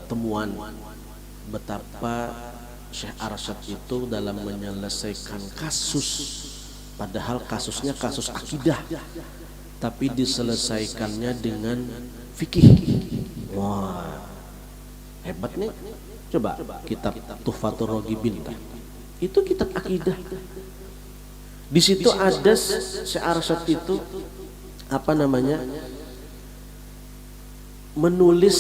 temuan betapa Syekh Arsyad itu dalam menyelesaikan kasus, padahal kasusnya kasus akidah, tapi diselesaikannya dengan fikih. Wah, hebat nih. Coba kitab Tuhfatur Raghibin, itu kitab akidah. Di situ ada Syekh Arsyad itu menulis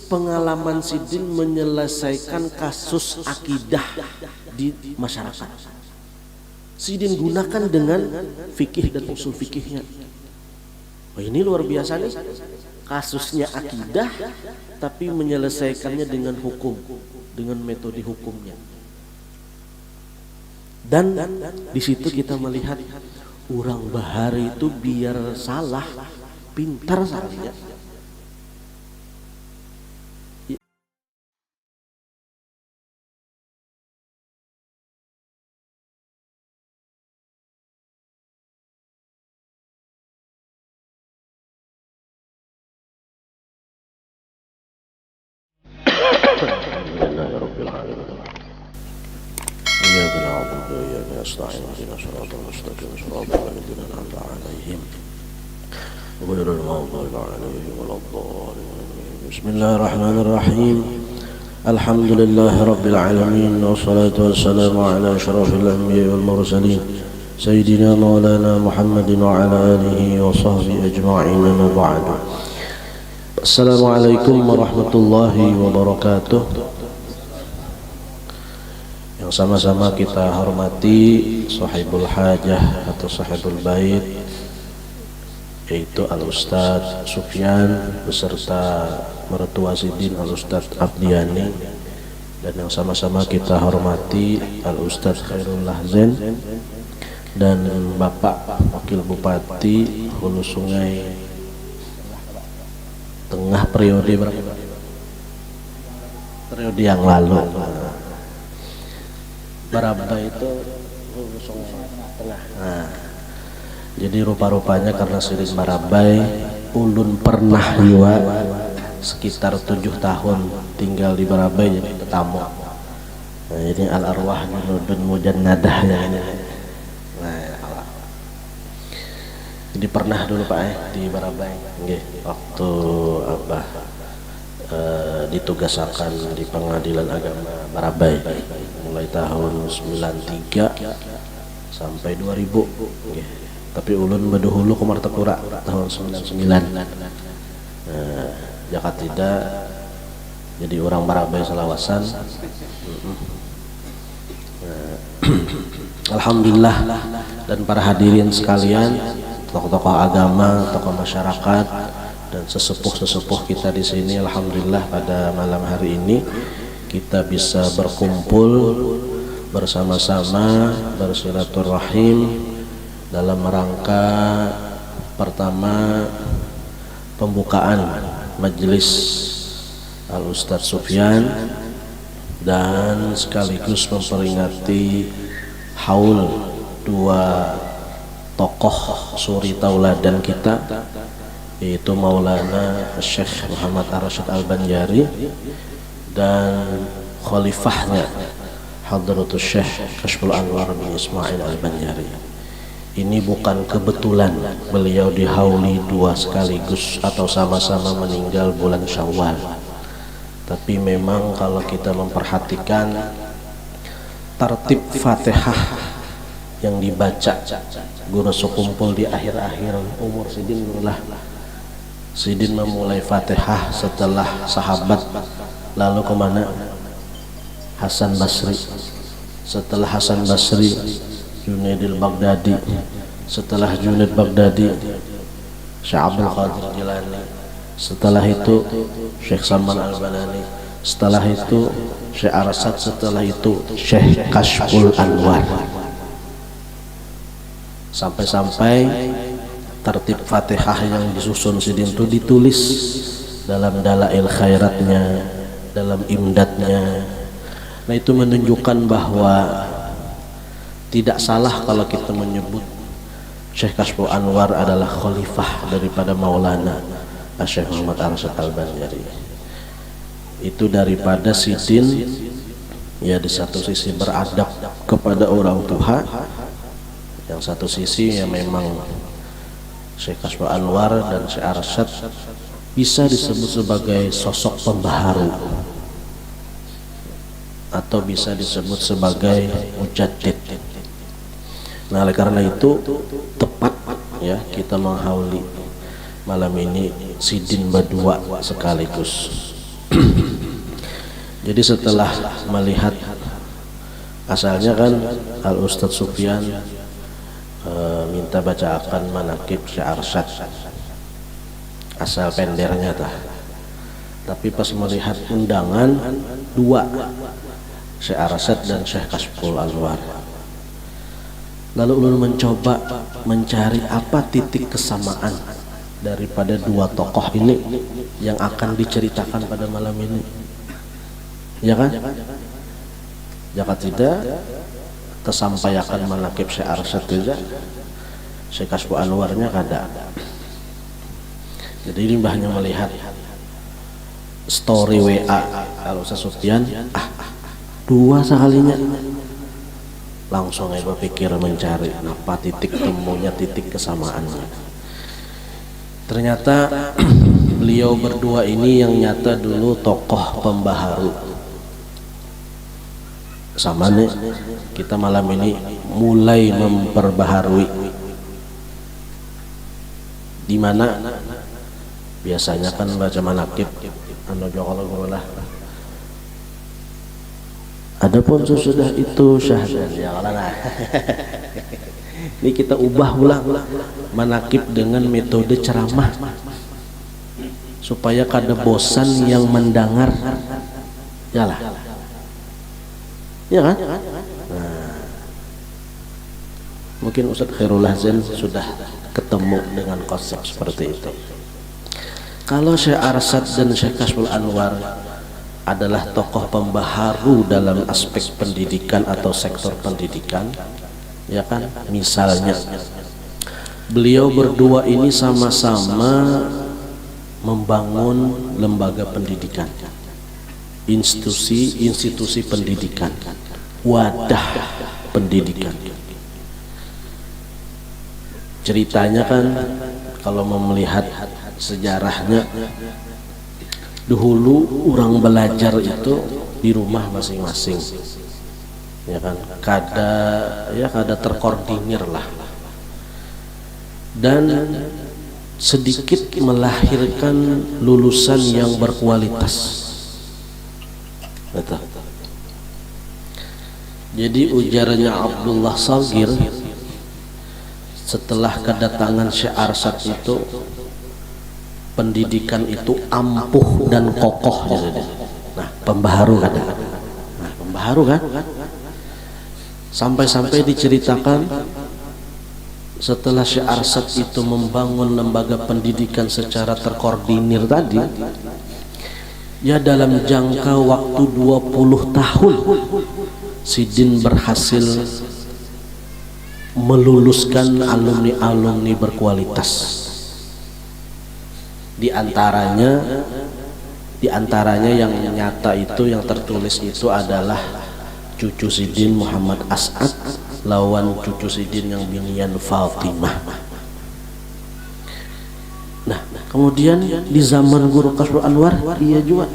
pengalaman Sidin menyelesaikan kasus akidah di masyarakat. Sidin gunakan dengan fikih dan usul fikihnya. Oh, ini luar biasa nih. Kasusnya akidah tapi menyelesaikannya dengan hukum, dengan metode hukumnya. Dan di situ kita melihat orang bahari itu biar salah pintar salahnya. Bismillahirrahmanirrahim. Alhamdulillahi rabbil alamin, wassalatu wassalamu ala asyrafil anbiya'i wal mursalin sayyidina maulana Muhammadin wa ala alihi wa sahbihi ajma'in, amma ba'du. Assalamualaikum warahmatullahi wabarakatuh. Yang sama-sama kita hormati sahibul hajah atau sahibul bait, yaitu Al-Ustadz Sufyan beserta mertua Sidin Al-Ustadz Abdiani, dan yang sama-sama kita hormati Al-Ustadz Khairul Lahzen dan Bapak Wakil Bupati Hulu Sungai Tengah periode yang lalu. Baraba itu Hulu Sungai Tengah. Nah, jadi rupa-rupanya karena Sidin Barabai, ulun pernah juga sekitar 7 tahun tinggal di Barabai jadi tetamu. Nah, ini al-arwah junudun mujannadah ya ini. Nah, jadi pernah dulu Pak di Barabai, nggih, waktu Abah ditugasakan di Pengadilan Agama Barabai mulai tahun 93 sampai 2000, nggih. Tapi ulun baduhulu ke Martapura tahun 99. Jakat tidak jadi orang Barabai Selawasan. Alhamdulillah, dan para hadirin sekalian, tokoh-tokoh agama, tokoh masyarakat, dan sesepuh-sesepuh kita di sini, alhamdulillah pada malam hari ini kita bisa berkumpul bersama-sama bersilaturahim dalam rangka pertama pembukaan majelis Al-Ustadz Sufyan dan sekaligus memperingati haul dua tokoh suri tauladan kita, yaitu Maulana Syekh Muhammad Arsyad Al-Banjari dan khalifahnya Hadratus Syekh Kashful Anwar bin Ismail Al-Banjari. Ini bukan kebetulan beliau dihauli dua sekaligus atau sama-sama meninggal bulan Syawal, tapi memang kalau kita memperhatikan tertib Fatihah yang dibaca guru sekumpul di akhir-akhir umur Sidin lah. Sidin memulai Fatihah setelah sahabat, lalu kemana? Hasan Basri. Setelah Hasan Basri, Junaidil Baghdadi. Setelah Junaid Baghdadi, Syekh Abdul Qadir Jilani. Setelah itu Syekh Salman Al-Banani. Setelah itu Syekh Arsyad. Setelah itu Syekh Kashful Anwar. Sampai-sampai tertib Fatihah yang disusun Sidin itu ditulis dalam dalail khairatnya, dalam imdadnya. Nah, itu menunjukkan bahwa tidak salah kalau kita menyebut Syekh Kashful Anwar adalah khalifah daripada Maulana Syekh Muhammad Arsyad Al-Banjari. itu daripada Sidin ya di satu sisi beradab kepada orang tua, yang satu sisi ya memang Syekh Kashful Anwar dan Syekh Arsyad bisa disebut sebagai sosok pembaharu atau bisa disebut sebagai mujaddid. Nah, oleh karena itu tepat ya kita menghauli malam ini Sidin berdua sekaligus. Jadi setelah melihat asalnya kan Al Ustadz Sufyan minta bacakan manaqib Syekh Arsyad, asal pendernya tah. Tapi pas melihat undangan dua, Syekh Arsyad dan Syekh Kashful Anwar, lalu ulun mencoba mencari apa titik kesamaan daripada dua tokoh ini yang akan diceritakan pada malam ini, ya kan? Jika tidak tersampaikan manaqib Syekh Arsyad saja, Syekh Kashful Anwarnya kada. Jadi ini hanya melihat story WA kalau Ustaz Sufyan, dua sekalinya langsung saya berpikir mencari apa titik temunya, titik kesamaannya. Ternyata beliau berdua ini yang nyata dulu tokoh pembaharu. Sama nih kita malam ini mulai memperbaharui, di mana biasanya kan baca manaqib anu jokol-jokol lah. Adapun sesudah itu syahdan ya Allah. Ini kita ubah ulang manaqib dengan metode ceramah supaya kada bosan yang mendengar, yalah. Ya kan? Nah, mungkin Ustadz Khairul Hasan sudah ketemu dengan konsep seperti itu. Kalau Syekh Arsyad dan Syekh Kashful Anwar adalah tokoh pembaharu dalam aspek pendidikan atau sektor pendidikan, ya kan? Misalnya beliau berdua ini sama-sama membangun lembaga pendidikan, institusi pendidikan, wadah pendidikan. Ceritanya kan kalau melihat sejarahnya, dahulu orang belajar itu di rumah masing-masing, ya kan, kada terkoordinir lah, dan sedikit melahirkan lulusan yang berkualitas. Betul. Jadi ujarnya Abdullah Shagir, setelah kedatangan Syekh Arsyad itu pendidikan itu ampuh dan kokoh. Nah, pembaharu kan? Nah, pembaharu kan? Sampai-sampai diceritakan setelah Syekh Arsyad itu membangun lembaga pendidikan secara terkoordinir tadi, ya dalam jangka waktu 20 tahun Sidin berhasil meluluskan alumni-alumni berkualitas. Di antaranya yang nyata itu, yang tertulis itu adalah cucu Sidin Muhammad As'ad lawan cucu Sidin yang binian Fatimah. Nah, kemudian di zaman Guru Kashful Anwar, iya juga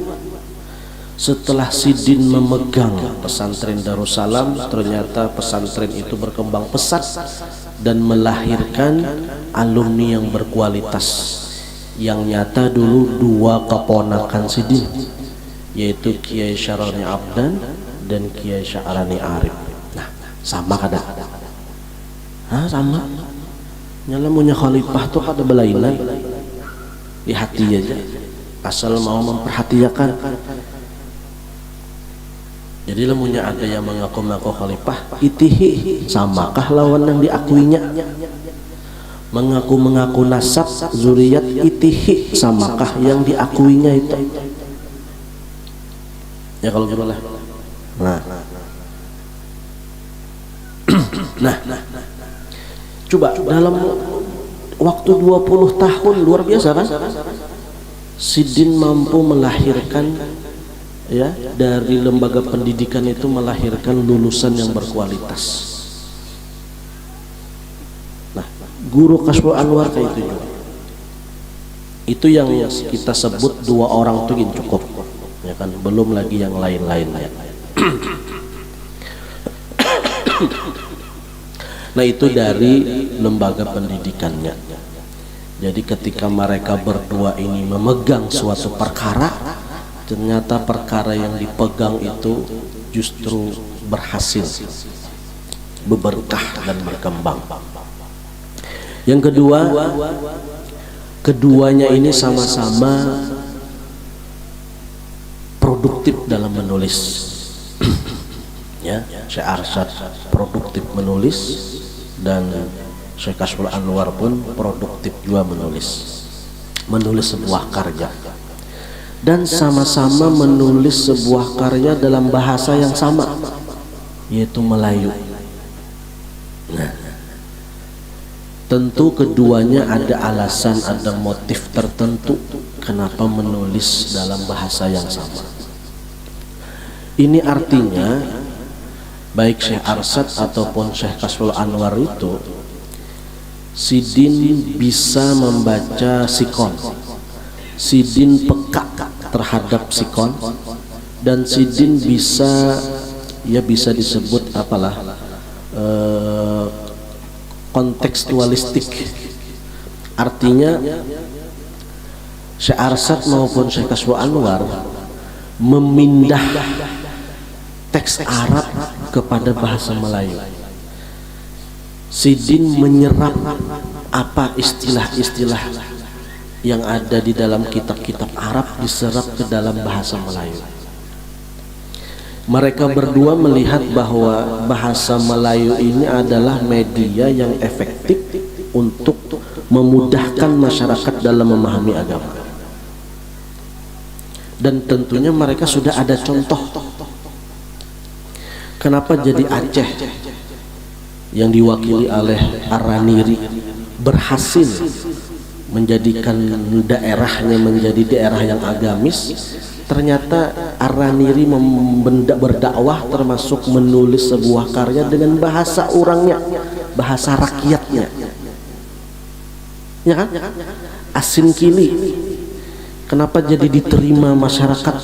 setelah Sidin memegang pesantren Darussalam, ternyata pesantren itu berkembang pesat dan melahirkan alumni yang berkualitas. Yang nyata dulu dua keponakan Sidin, yaitu Kiai Syarani Abdan dan Kiai Sya'rani Arif. Nah, sama kada? Hah, sama. Nyala punya khalifah tuh kada belainan di hati aja, asal mau memperhatikan. Jadi lamunnya ada yang mengaku-ngaku khalifah, itihi samakah lawan yang diakuinya? Mengaku-mengaku nasab zuriat, itihi samakah yang diakuinya itu? Ya kalau gitu lah. Nah, coba dalam waktu 20 tahun luar biasa kan? Sidin mampu melahirkan ya, dari lembaga pendidikan itu melahirkan lulusan yang berkualitas. Nah, guru Kashful Anwar kayak itu juga. Itu yang kita sebut 2 orang itu cukup, ya kan, belum lagi yang lain-lainnya. Nah, itu dari lembaga pendidikannya. Jadi ketika mereka berdua ini memegang suatu perkara, ternyata perkara yang dipegang itu justru berhasil, berberkah dan berkembang. Yang kedua, keduanya ini sama-sama produktif dalam menulis. Ya, Syekh Arsyad produktif menulis dan Syekh Kashful Anwar pun produktif juga menulis sebuah karya, dan sama-sama menulis sebuah karya dalam bahasa yang sama, yaitu Melayu. Nah, tentu keduanya ada alasan, ada motif tertentu kenapa menulis dalam bahasa yang sama. Ini artinya baik Syekh Arsyad ataupun Syekh Kashful Anwar itu, Sidin bisa membaca sikon, Sidin peka terhadap sikon, dan Sidin bisa, ya bisa disebut apalah, kontekstualistik. Artinya Syekh Arsyad maupun Syekh Kashful Anwar memindah teks Arab kepada bahasa Melayu. Sidin menyerap apa istilah-istilah yang ada di dalam kitab-kitab Arab, diserap ke dalam bahasa Melayu. Mereka berdua melihat bahwa bahasa Melayu ini adalah media yang efektif untuk memudahkan masyarakat dalam memahami agama. Dan tentunya mereka sudah ada contoh. Kenapa jadi Aceh yang diwakili oleh Ar-Raniri berhasil menjadikan daerahnya menjadi daerah yang agamis? Ternyata Ar-Raniri berdakwah, termasuk menulis sebuah karya dengan bahasa orangnya, bahasa rakyatnya, ya kan? Asin Kili, kenapa jadi diterima masyarakat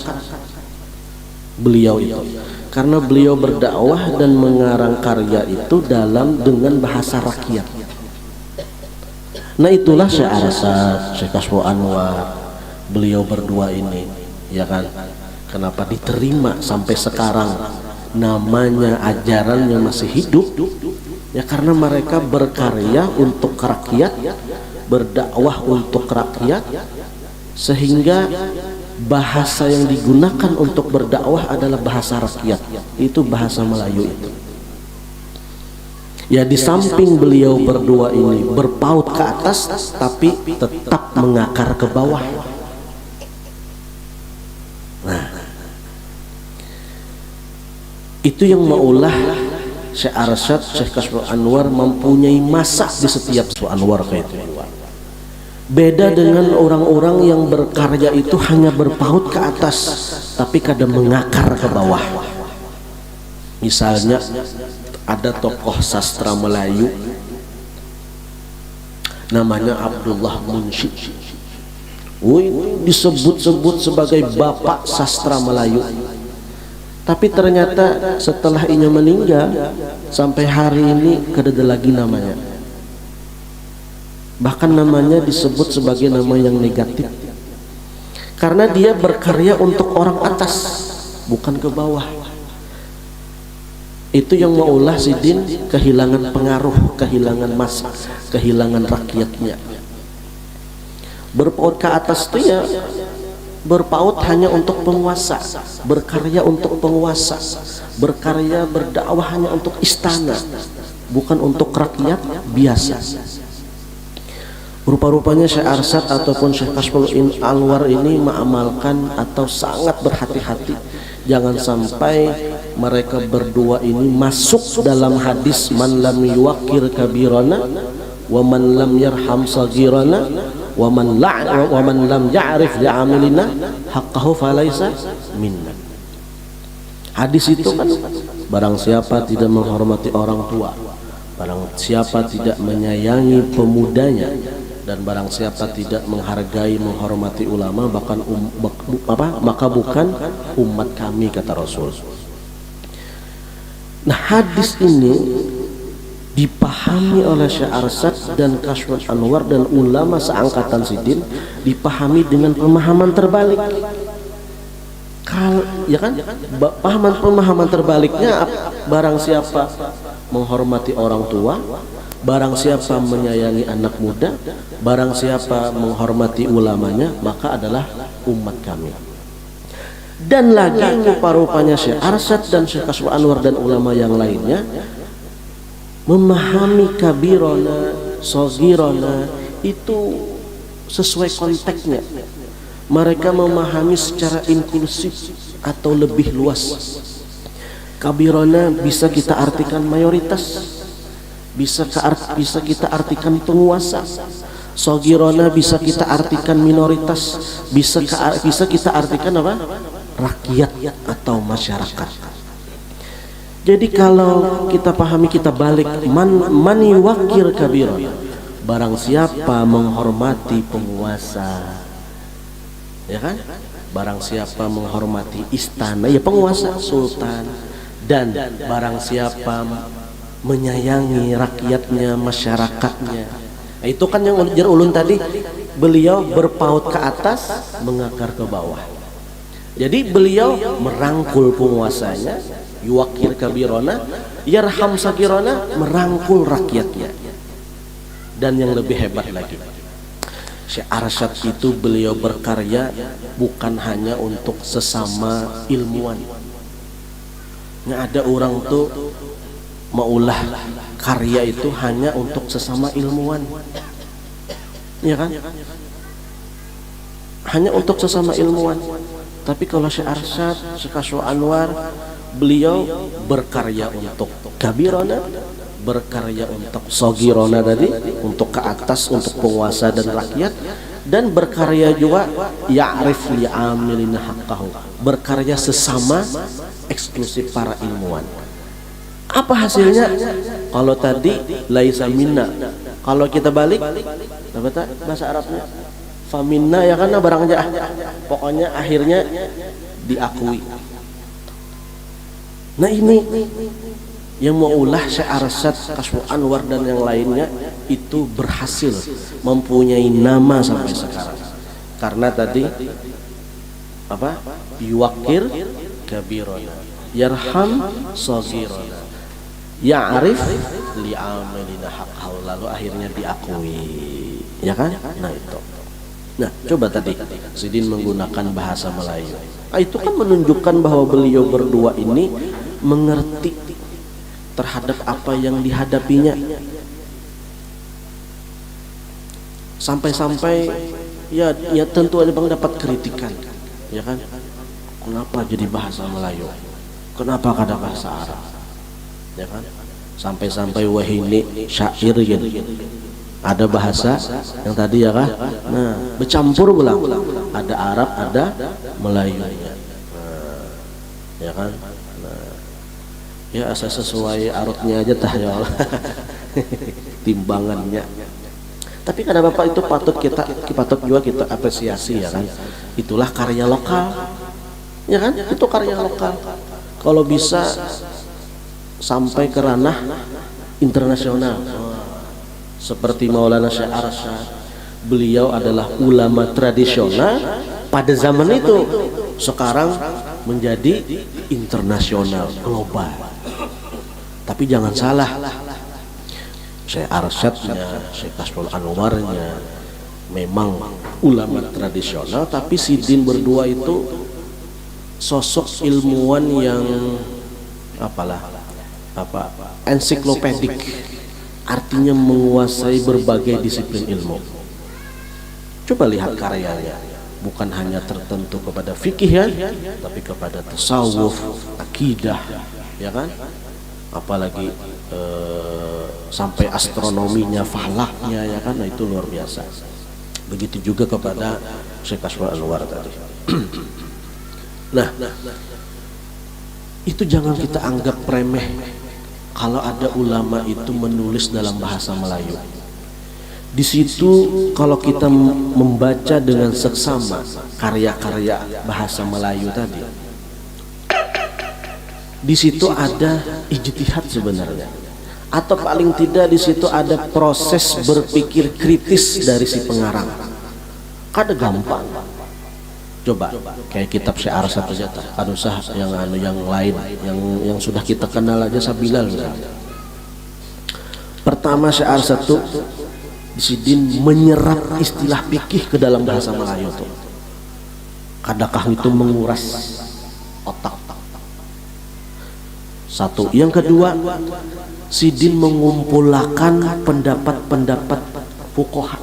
beliau itu? Karena beliau berdakwah dan mengarang karya itu dengan bahasa rakyat. Nah, itulah Syekh Arsyad, Syekh Kashful Anwar, beliau berdua ini, ya kan? Kenapa diterima sampai sekarang, namanya ajarannya masih hidup? Ya karena mereka berkarya untuk rakyat, berdakwah untuk rakyat, sehingga bahasa yang digunakan untuk berdakwah adalah bahasa rakyat, itu bahasa Melayu itu. Ya, di samping beliau berdua ini berpaut ke atas, tapi tetap mengakar ke bawah. Nah, itu yang maulah Syekh Arsyad, Syekh Kashful Anwar mempunyai masa di setiap Kashful Anwar kayak itu. Beda dengan orang-orang yang berkarya itu hanya berpaut ke atas, tapi kadang mengakar ke bawah. Misalnya ada tokoh sastra Melayu namanya Abdullah Munshi. Disebut-sebut sebagai bapak sastra Melayu. Tapi ternyata setelah ia meninggal, sampai hari ini kada lagi namanya. Bahkan namanya disebut sebagai nama yang negatif, karena dia berkarya untuk orang atas, bukan ke bawah. Itu yang maulah Sidin kehilangan pengaruh, kehilangan masa, kehilangan rakyatnya. Berpaut ke atas itu ya berpaut hanya untuk penguasa, berkarya untuk penguasa, berkarya berdakwah hanya untuk istana, bukan untuk rakyat biasa. Rupa-rupanya Syekh Arsyad ataupun Syekh Kashful Anwar ini mengamalkan atau sangat berhati-hati jangan sampai mereka berdua ini masuk dalam hadis man lam yuwaqqir kabirana wa man lam yarham sagirana wa man lam ya'rif li'amilina haqqahu falaysa minna. Hadis itu kan barang siapa tidak menghormati orang tua, barang siapa tidak menyayangi pemudanya, dan barang siapa tidak menghargai menghormati ulama bahkan maka bukan umat kami, kata Rasul. Nah, hadis ini dipahami oleh Syekh Arsyad dan Kashful Anwar dan ulama seangkatan Sidin, dipahami dengan pemahaman terbalik. Ya kan, pemahaman terbaliknya, barang siapa menghormati orang tua, barang siapa menyayangi anak muda, barang siapa menghormati ulamanya, maka adalah umat kami. Dan lagi rupa-rupanya Syekh Arsyad dan Syekh Kashful Anwar dan ulama yang lainnya memahami kabirona, sogirona itu sesuai konteksnya. Mereka memahami secara inklusif atau lebih luas. Kabirona bisa kita artikan mayoritas, bisa kita artikan penguasa. Sogirona bisa kita artikan minoritas, bisa kita artikan apa? Rakyat atau masyarakat. Jadi kalau kita pahami, kita balik, man yuwakir kabirona, barang siapa menghormati penguasa, ya kan, barang siapa menghormati istana, ya penguasa, sultan, dan barang siapa menyayangi rakyatnya, masyarakatnya. Nah, itu kan yang ulun tadi, beliau berpaut ke atas, mengakar ke bawah. Jadi beliau merangkul penguasanya, yuwakir kabirona, yarham sagirona, merangkul rakyatnya. Dan yang lebih hebat lagi, Syekh Arsyad itu beliau berkarya bukan hanya untuk sesama ilmuwan. Nggak ada orang tuh maulah karya itu hanya untuk sesama ilmuwan, ya kan? Hanya untuk sesama ilmuwan. Tapi kalau Syekh Arsyad, Syekh Kashful Anwar, beliau berkarya untuk kabirona, berkarya untuk sogirona tadi, untuk ke atas, untuk penguasa dan rakyat, dan berkarya juga ya'rif li'amilina haqqahu, berkarya sesama eksklusif para ilmuwan. Apa hasilnya? Kalau tadi laisa minna, kalau kita balik apa tak bahasa Arabnya? Faminna, ya kan, barang aja, pokoknya akhirnya diakui. Nah, ini yang mau ulah Syekh Arsyad, Kashful Anwar dan yang lainnya itu berhasil mempunyai nama sampai sekarang. Karena tadi apa? Yuwakir kabirona, yarham sagirona, ya'rif li'amilina haqqahu, lalu akhirnya diakui, ya kan? Nah, itu. Nah, coba tadi Sidin menggunakan bahasa Melayu. Itu kan menunjukkan bahwa beliau berdua ini mengerti terhadap apa yang dihadapinya. Sampai-sampai ya tentu aja Bang dapat kritikan, ya kan? Kenapa jadi bahasa Melayu? Kenapa kada bahasa Arab? Ya kan? Sampai-sampai wahini syair gitu. Ada bahasa yang tadi, ya kan? Nah, bercampur ulang. Ada Arab, ada Melayunya. Nah, ya kan? Nah, ya asal sesuai arutnya aja tah, ya Allah. Timbangannya. Tapi karena Bapak itu patut juga kita apresiasi, ya kan? Itulah karya lokal. Ya kan? Itu karya lokal. Kalau bisa sampai ke ranah internasional. Seperti Maulana Syekh Arsyad, beliau adalah ulama tradisional pada zaman itu, sekarang menjadi internasional, global. Tapi jangan salah, Syekh Arsyadnya, Syekh Kashful Anwarnya memang ulama tradisional, tapi Sidin berdua itu sosok ilmuwan yang ensiklopedik, artinya menguasai berbagai disiplin ilmu. Coba lihat karyanya, bukan hanya tertentu kepada fikih, ya, tapi kepada tasawuf, akidah, ya kan? Apalagi sampai astronominya, falaknya, ya kan? Nah, itu luar biasa. Begitu juga kepada Syekh Kashful Anwar tadi. Nah, itu jangan kita anggap remeh kalau ada ulama itu menulis dalam bahasa Melayu. Di situ kalau kita membaca dengan seksama karya-karya bahasa Melayu tadi, di situ ada ijtihad sebenarnya, atau paling tidak di situ ada proses berpikir kritis dari si pengarang. Kada gampang. Coba kayak kitab Syiar saja, kan usah yang lain yang sudah kita kenal aja Sabilal misalnya. Pertama Syiar 1, Sidin menyerap istilah fikih ke dalam bahasa Melayu tuh. Kadakah itu menguras otak? Satu. Yang kedua, Sidin mengumpulkan pendapat-pendapat fuqaha.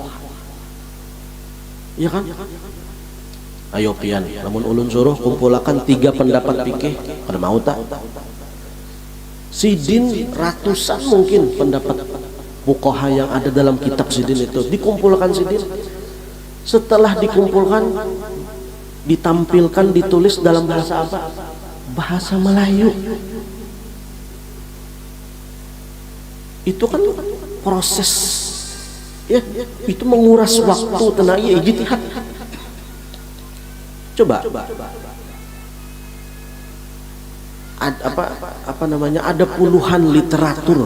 Ya kan? Ayo pian, namun ulun suruh kumpulkan 3 pendapat fikih, kada mau tak? Sidin ratusan mungkin pendapat fuqaha yang ada dalam kitab Sidin itu dikumpulkan Sidin. Setelah dikumpulkan, ditampilkan, ditulis dalam bahasa apa? Bahasa Melayu. Itu kan proses, ya, itu menguras waktu, tenaga, ijtihad. Coba ada puluhan literatur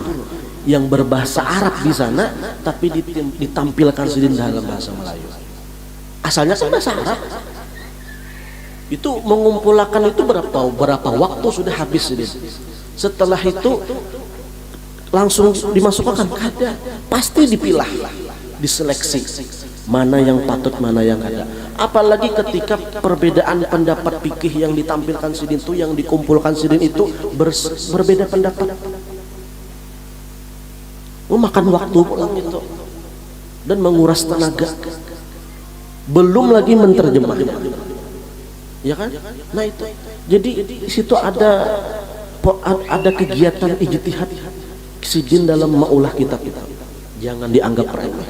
yang berbahasa Arab di sana, tapi ditampilkan Sidin dalam bahasa Melayu. Asalnya kan bahasa Arab. Itu mengumpulkan itu berapa waktu sudah habis Sidin. Setelah itu langsung dimasukkan, ada pasti dipilah, diseleksi mana yang patut, mana yang ada. Apalagi ketika perbedaan pendapat fikih yang ditampilkan Sidin itu, yang dikumpulkan Sidin itu berbeda pendapat. Memakan waktu pulang itu dan menguras tenaga, belum lagi menterjemah, ya kan? Nah itu, jadi di situ ada kegiatan ijtihad Sidin dalam maulah kitab kita, jangan dianggap remeh.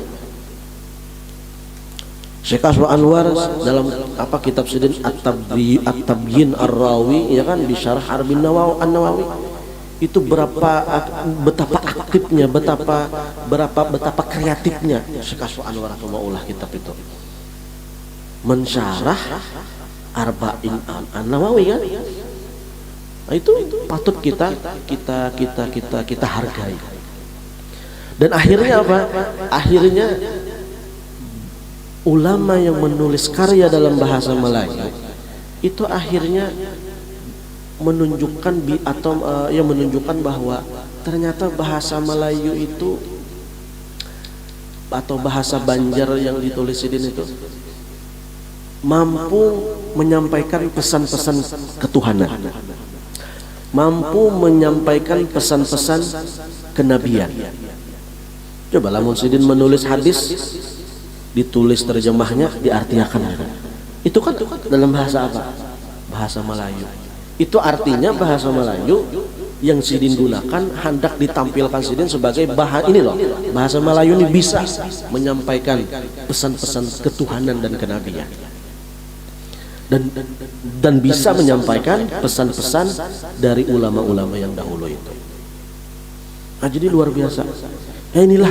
Syekh Aswa Anwar dalam kitab Sidin At-Tabyin Ar-Rawi, ya kan, di Syarah Arbin An-Nawawi, itu betapa aktifnya, betapa kreatifnya Syekh Aswa Anwar maulah kitab itu, mensyarah Arba'in An-Nawawi kan. Nah, itu patut kita hargai. Dan akhirnya apa? Akhirnya ulama yang menulis karya dalam bahasa Melayu itu akhirnya menunjukkan menunjukkan bahwa ternyata bahasa Melayu itu atau bahasa Banjar yang ditulis Sidin itu mampu menyampaikan pesan-pesan ketuhanan, mampu menyampaikan pesan-pesan kenabian. Coba lamun Sidin menulis hadis, ditulis terjemahnya, diartikan, itu kan dalam bahasa apa? Bahasa Melayu. Itu artinya bahasa Melayu yang Sidin gunakan hendak ditampilkan Sidin sebagai bahasa Melayu ini bisa menyampaikan pesan-pesan ketuhanan dan kenabian, dan bisa menyampaikan pesan-pesan dari ulama-ulama yang dahulu itu. Nah, jadi luar biasa. Ya, inilah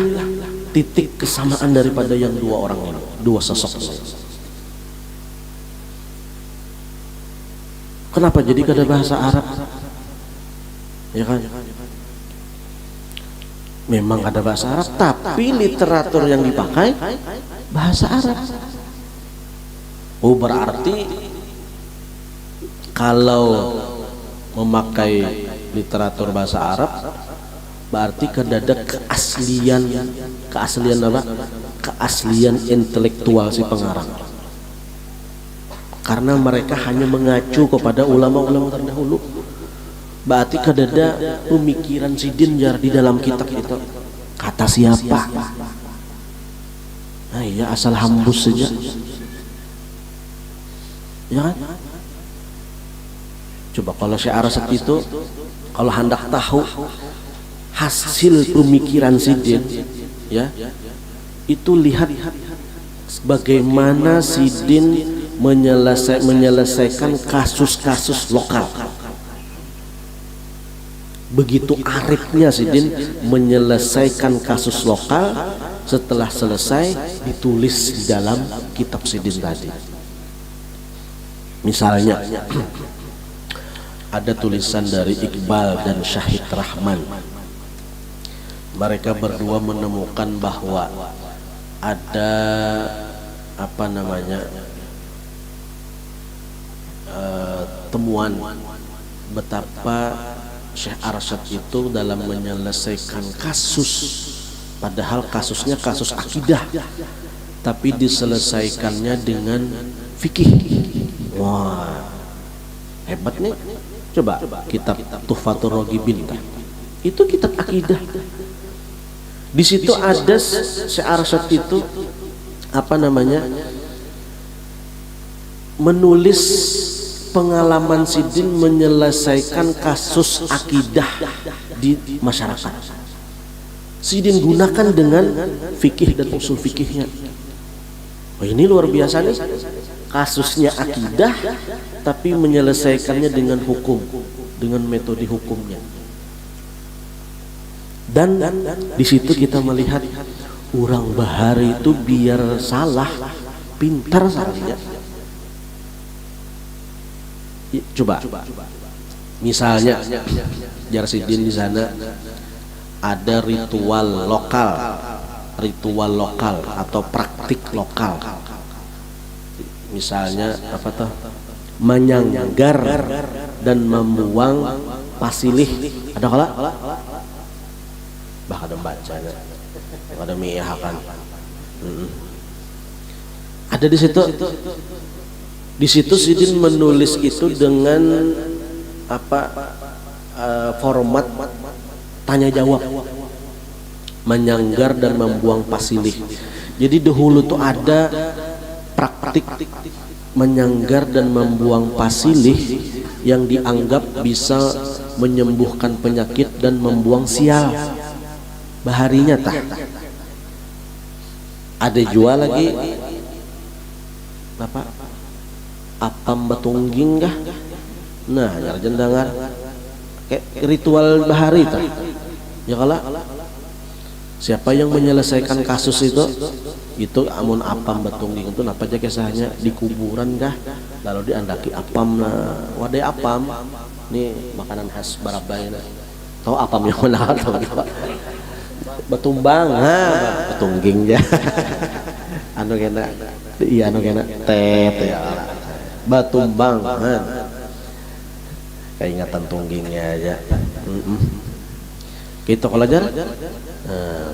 titik kesamaan daripada yang dua orang ini, dua sosok ini. Kenapa jadi kada bahasa Arab? Ya kan? Memang ada bahasa Arab, tapi literatur yang dipakai bahasa Arab. Oh, berarti kalau memakai literatur bahasa Arab, berarti kadada keaslian apa? Keaslian intelektual si pengarang. Karena mereka hanya mengacu kepada ulama-ulama terdahulu. Berarti kadada pemikiran Sidin jar di dalam kitab itu. Kata siapa? Nah iya, asal hambus saja. Ya kan? Coba kalau syiar itu, kalau hendak tahu hasil pemikiran Sidin, ya, itu lihat bagaimana Sidin menyelesaikan kasus-kasus lokal. Begitu arifnya Sidin menyelesaikan kasus lokal, setelah selesai ditulis di dalam kitab Sidin tadi. Misalnya ada tulisan dari Iqbal dan Syahid Rahman. Mereka berdua menemukan bahwa ada temuan betapa Syekh Arsyad itu dalam menyelesaikan kasus, padahal kasusnya kasus akidah, tapi diselesaikannya dengan fikih. Wah, hebat nih. Coba kitab Tuhfatur Raghibin, itu kitab akidah. Di situ ada Syekh Arsyad itu menulis pengalaman Sidin menyelesaikan kasus akidah di masyarakat. Sidin gunakan dengan fikih dan usul fikihnya. Oh, ini luar biasa nih. Kasusnya akidah tapi menyelesaikannya dengan hukum, dengan metode hukumnya. Dan di situ kita melihat orang bahari itu biar salah, pintar salahnya. Coba, misalnya Jarsidin di sana ada ritual lokal atau praktik lokal. Misalnya menyanggar dan membuang pasilih. Ada kala? Bah ada bacanya, ada miahakan. Ada di situ. Di situ Sidin menulis itu dengan format tanya jawab, menyanggar dan membuang pasilih. Jadi dahulu tuh ada praktik menyanggar dan membuang pasilih yang dianggap bisa menyembuhkan penyakit dan membuang sial. Baharinya tah. Ada jual lagi Bapak apam batungging kah? Nah, jarang dengar kayak ritual bahari tah. Ya kala siapa yang menyelesaikan kasus itu amun apam batungging itu napa aja kisahnya di kuburan kah? Lalu diandaki apam wadai apam. Ini makanan khas Barabai. Tahu apam yang mana atau batumbang, batungging ya. Anu kena, iya anu kena tet ya. Batumbang, kayak ingatan tunggingnya aja. Gitu kalau aja.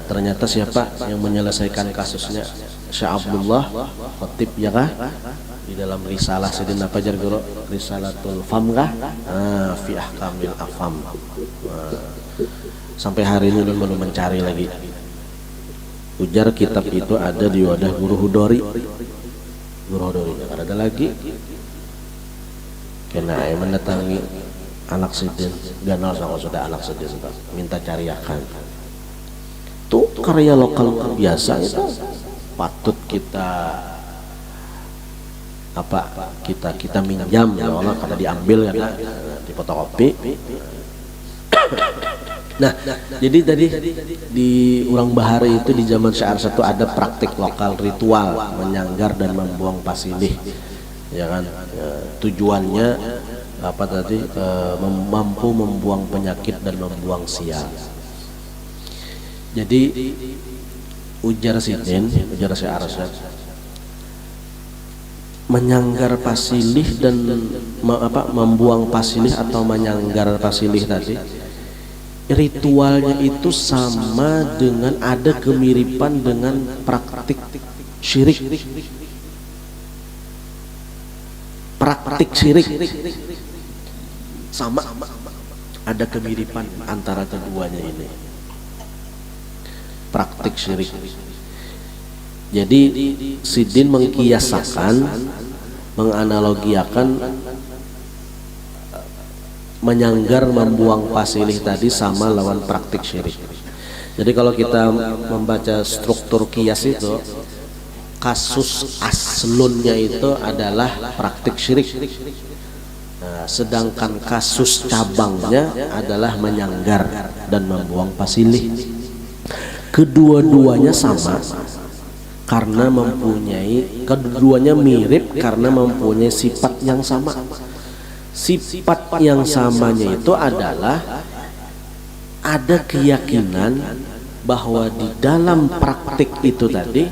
Ternyata siapa yang menyelesaikan kasusnya? Syekh Abdullah Khatib ya kah? Di dalam risalah Sidin apa jar guru? Risalatul Fam kah? Fi ahkamil afam. Sampai hari ini belum mencari lagi. Ujar kitab itu ada di wadah Guru Hudori. Guru Hudori ada lagi. Kena mendatangi anak Sidin, ganal sama sudah anak Sidin, minta cariakan. Tuh karya lokal biasa itu patut kita kita minjam ya Allah, karena diambil ya di fotokopi. Nah, jadi tadi di Urang Bahari itu di zaman Syekh Arsyad itu ada praktik lokal ritual menyanggar dan membuang pasilih, ya kan? Tujuannya mampu membuang penyakit dan membuang sial. Jadi ujar Syekh Arsyad, menyanggar pasilih dan membuang pasilih atau menyanggar pasilih tadi, ritualnya itu sama dengan ada kemiripan dengan praktik syirik. Praktik syirik sama, ada kemiripan antara keduanya ini. Praktik syirik. Jadi Sidin mengkiasakan, menganalogiakan menyanggar membuang pasilih tadi sama lawan praktik syirik. Jadi kalau kita membaca struktur kias itu, kasus aslunnya itu adalah praktik syirik. Nah, sedangkan kasus cabangnya adalah menyanggar dan membuang pasilih. Kedua-duanya sama karena keduanya mirip karena mempunyai sifat yang sama. Sifat yang samanya itu adalah ada keyakinan bahwa di dalam praktik itu tadi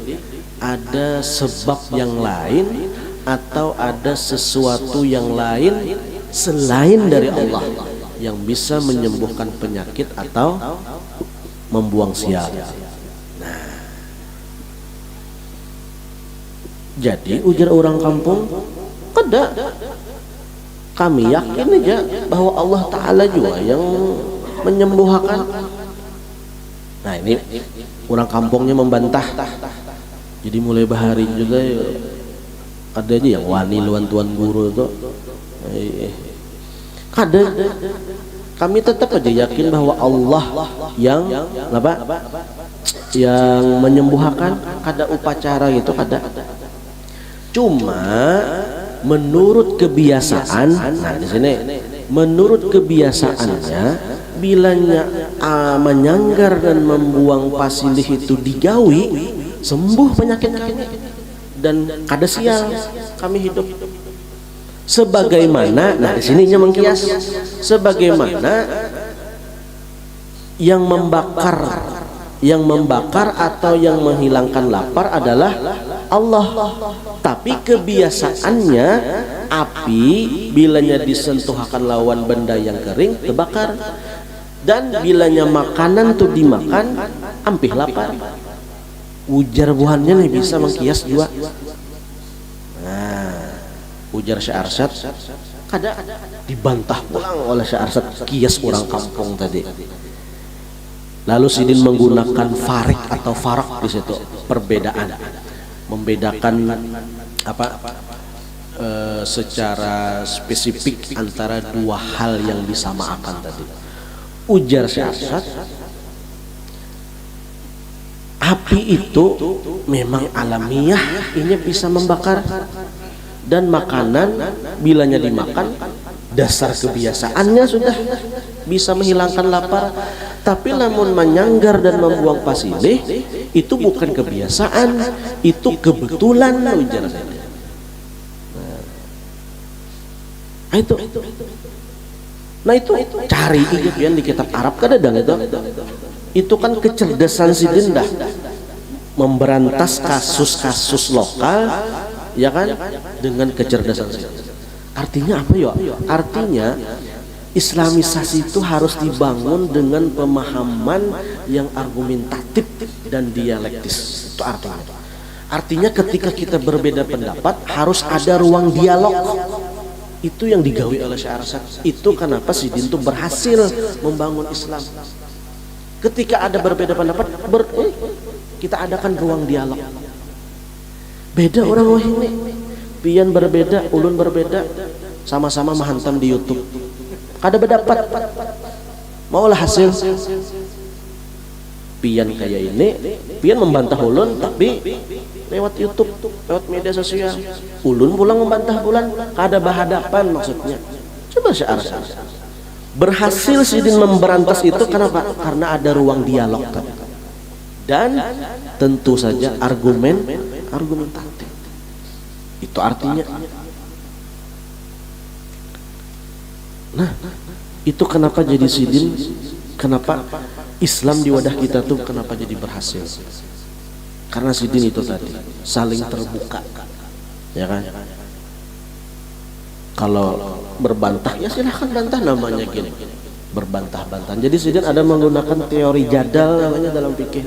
ada sebab yang lain atau ada sesuatu yang lain selain dari Allah yang bisa menyembuhkan penyakit atau membuang sial. Nah, jadi ujar orang kampung, kada kami yakin aja bahwa Allah Ta'ala juga yang menyembuhkan. Nah, ini orang kampungnya membantah. Jadi mulai bahari juga ada aja yang wani luan tuan guru itu kada. Kami tetap aja yakin bahwa Allah yang apa? Yang menyembuhkan, kada upacara gitu kada. Cuma menurut kebiasaan, nah di sini menurut kebiasaannya bilanya menyanggar dan membuang pasilih itu digawi sembuh penyakit kami dan kada sial kami hidup. Sebagaimana, nah di sininya mengkias, sebagaimana yang membakar atau yang menghilangkan lapar adalah Allah. Tapi kebiasaannya api bilanya disentuh akan lawan benda yang kering terbakar, dan bilanya makanan tuh dimakan ampih lapar. Ujar buhannya nih bisa mengkias juga. Nah, ujar Syekh Arsyad kada dibantah pulang oleh Syekh Arsyad kias orang kampung tadi. Lalu Sidin menggunakan farik atau farak di situ, perbedaan, membedakan secara spesifik antara dua hal yang disamakan tadi. Ujar Syekh Arsyad, api itu memang alamiah, ini bisa membakar, dan makanan bilanya dimakan dasar kebiasaannya sudah bisa menghilangkan lapar. Tapi namun menyanggar dan membuang pasilih itu bukan kebiasaan, itu kebetulan, ujar saya. Nah itu cari ikan di kitab Arab kadang itu kan kecerdasan Sidin dah memberantas kasus-kasus lokal, ya kan, dengan kecerdasan Sidin. Artinya apa ya? Artinya Islamisasi itu harus dibangun dengan pemahaman yang argumentatif dan dialektis. Itu artinya. Artinya ketika kita berbeda pendapat harus ada ruang dialog. Itu yang digawi oleh Syekh Arsyad. Itu kenapa Sidin itu berhasil membangun Islam. Ketika ada berbeda pendapat, kita adakan ruang dialog. Beda orang wahini, pian berbeda, ulun berbeda, sama-sama menghantam di YouTube. Kada berdapat, maulah hasil. Pian kayak ini, pian membantah ulun, tapi lewat YouTube, lewat media sosial. Ulun pulang membantah bulan, kada berhadapan maksudnya. Coba Syekh Arsyad berhasil Sidin memberantas itu kenapa? Karena ada ruang dialog tadi. Dan tentu saja argumentatif. Itu artinya. Nah, itu kenapa jadi Sidin, kenapa Islam di wadah kita tuh kenapa jadi berhasil? Karena Sidin itu tadi saling terbuka, ya kan? Kalau berbantah ya silahkan bantah, namanya gini, berbantah-bantahan. Jadi Sidin ada menggunakan teori jadal namanya dalam fikih.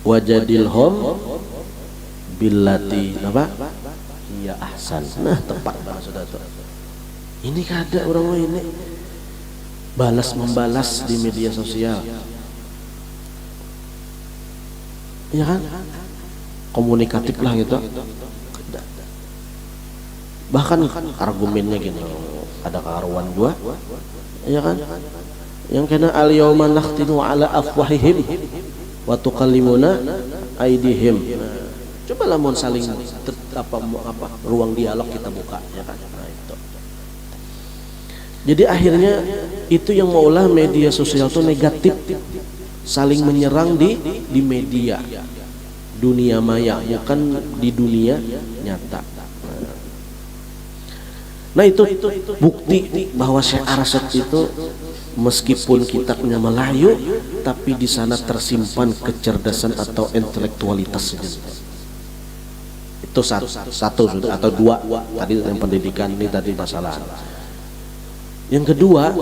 Wajadilhum billati apa? Iya ahsan. Nah, tepat banget sudah tuh. Ini kada orang ini balas membalas di media sosial, ya kan? Komunikatif lah gitu. Bahkan argumennya gitu, ada karuan juga, ya kan? Yang kena al-yawma nakhtinu ala afwahihim wa tukallimuna aydihim. Coba lamun saling ruang dialog kita buka, ya kan? Nah, itu. Jadi akhirnya itu yang maulah media sosial itu negatif, saling menyerang di media, dunia maya, bukan di dunia nyata. Nah itu bukti bahwa Syekh Arsyad itu meskipun kitabnya Melayu, tapi di sana tersimpan kecerdasan atau intelektualitasnya. Itu satu sudah, atau dua tadi yang pendidikan ini tadi masalah. Yang kedua,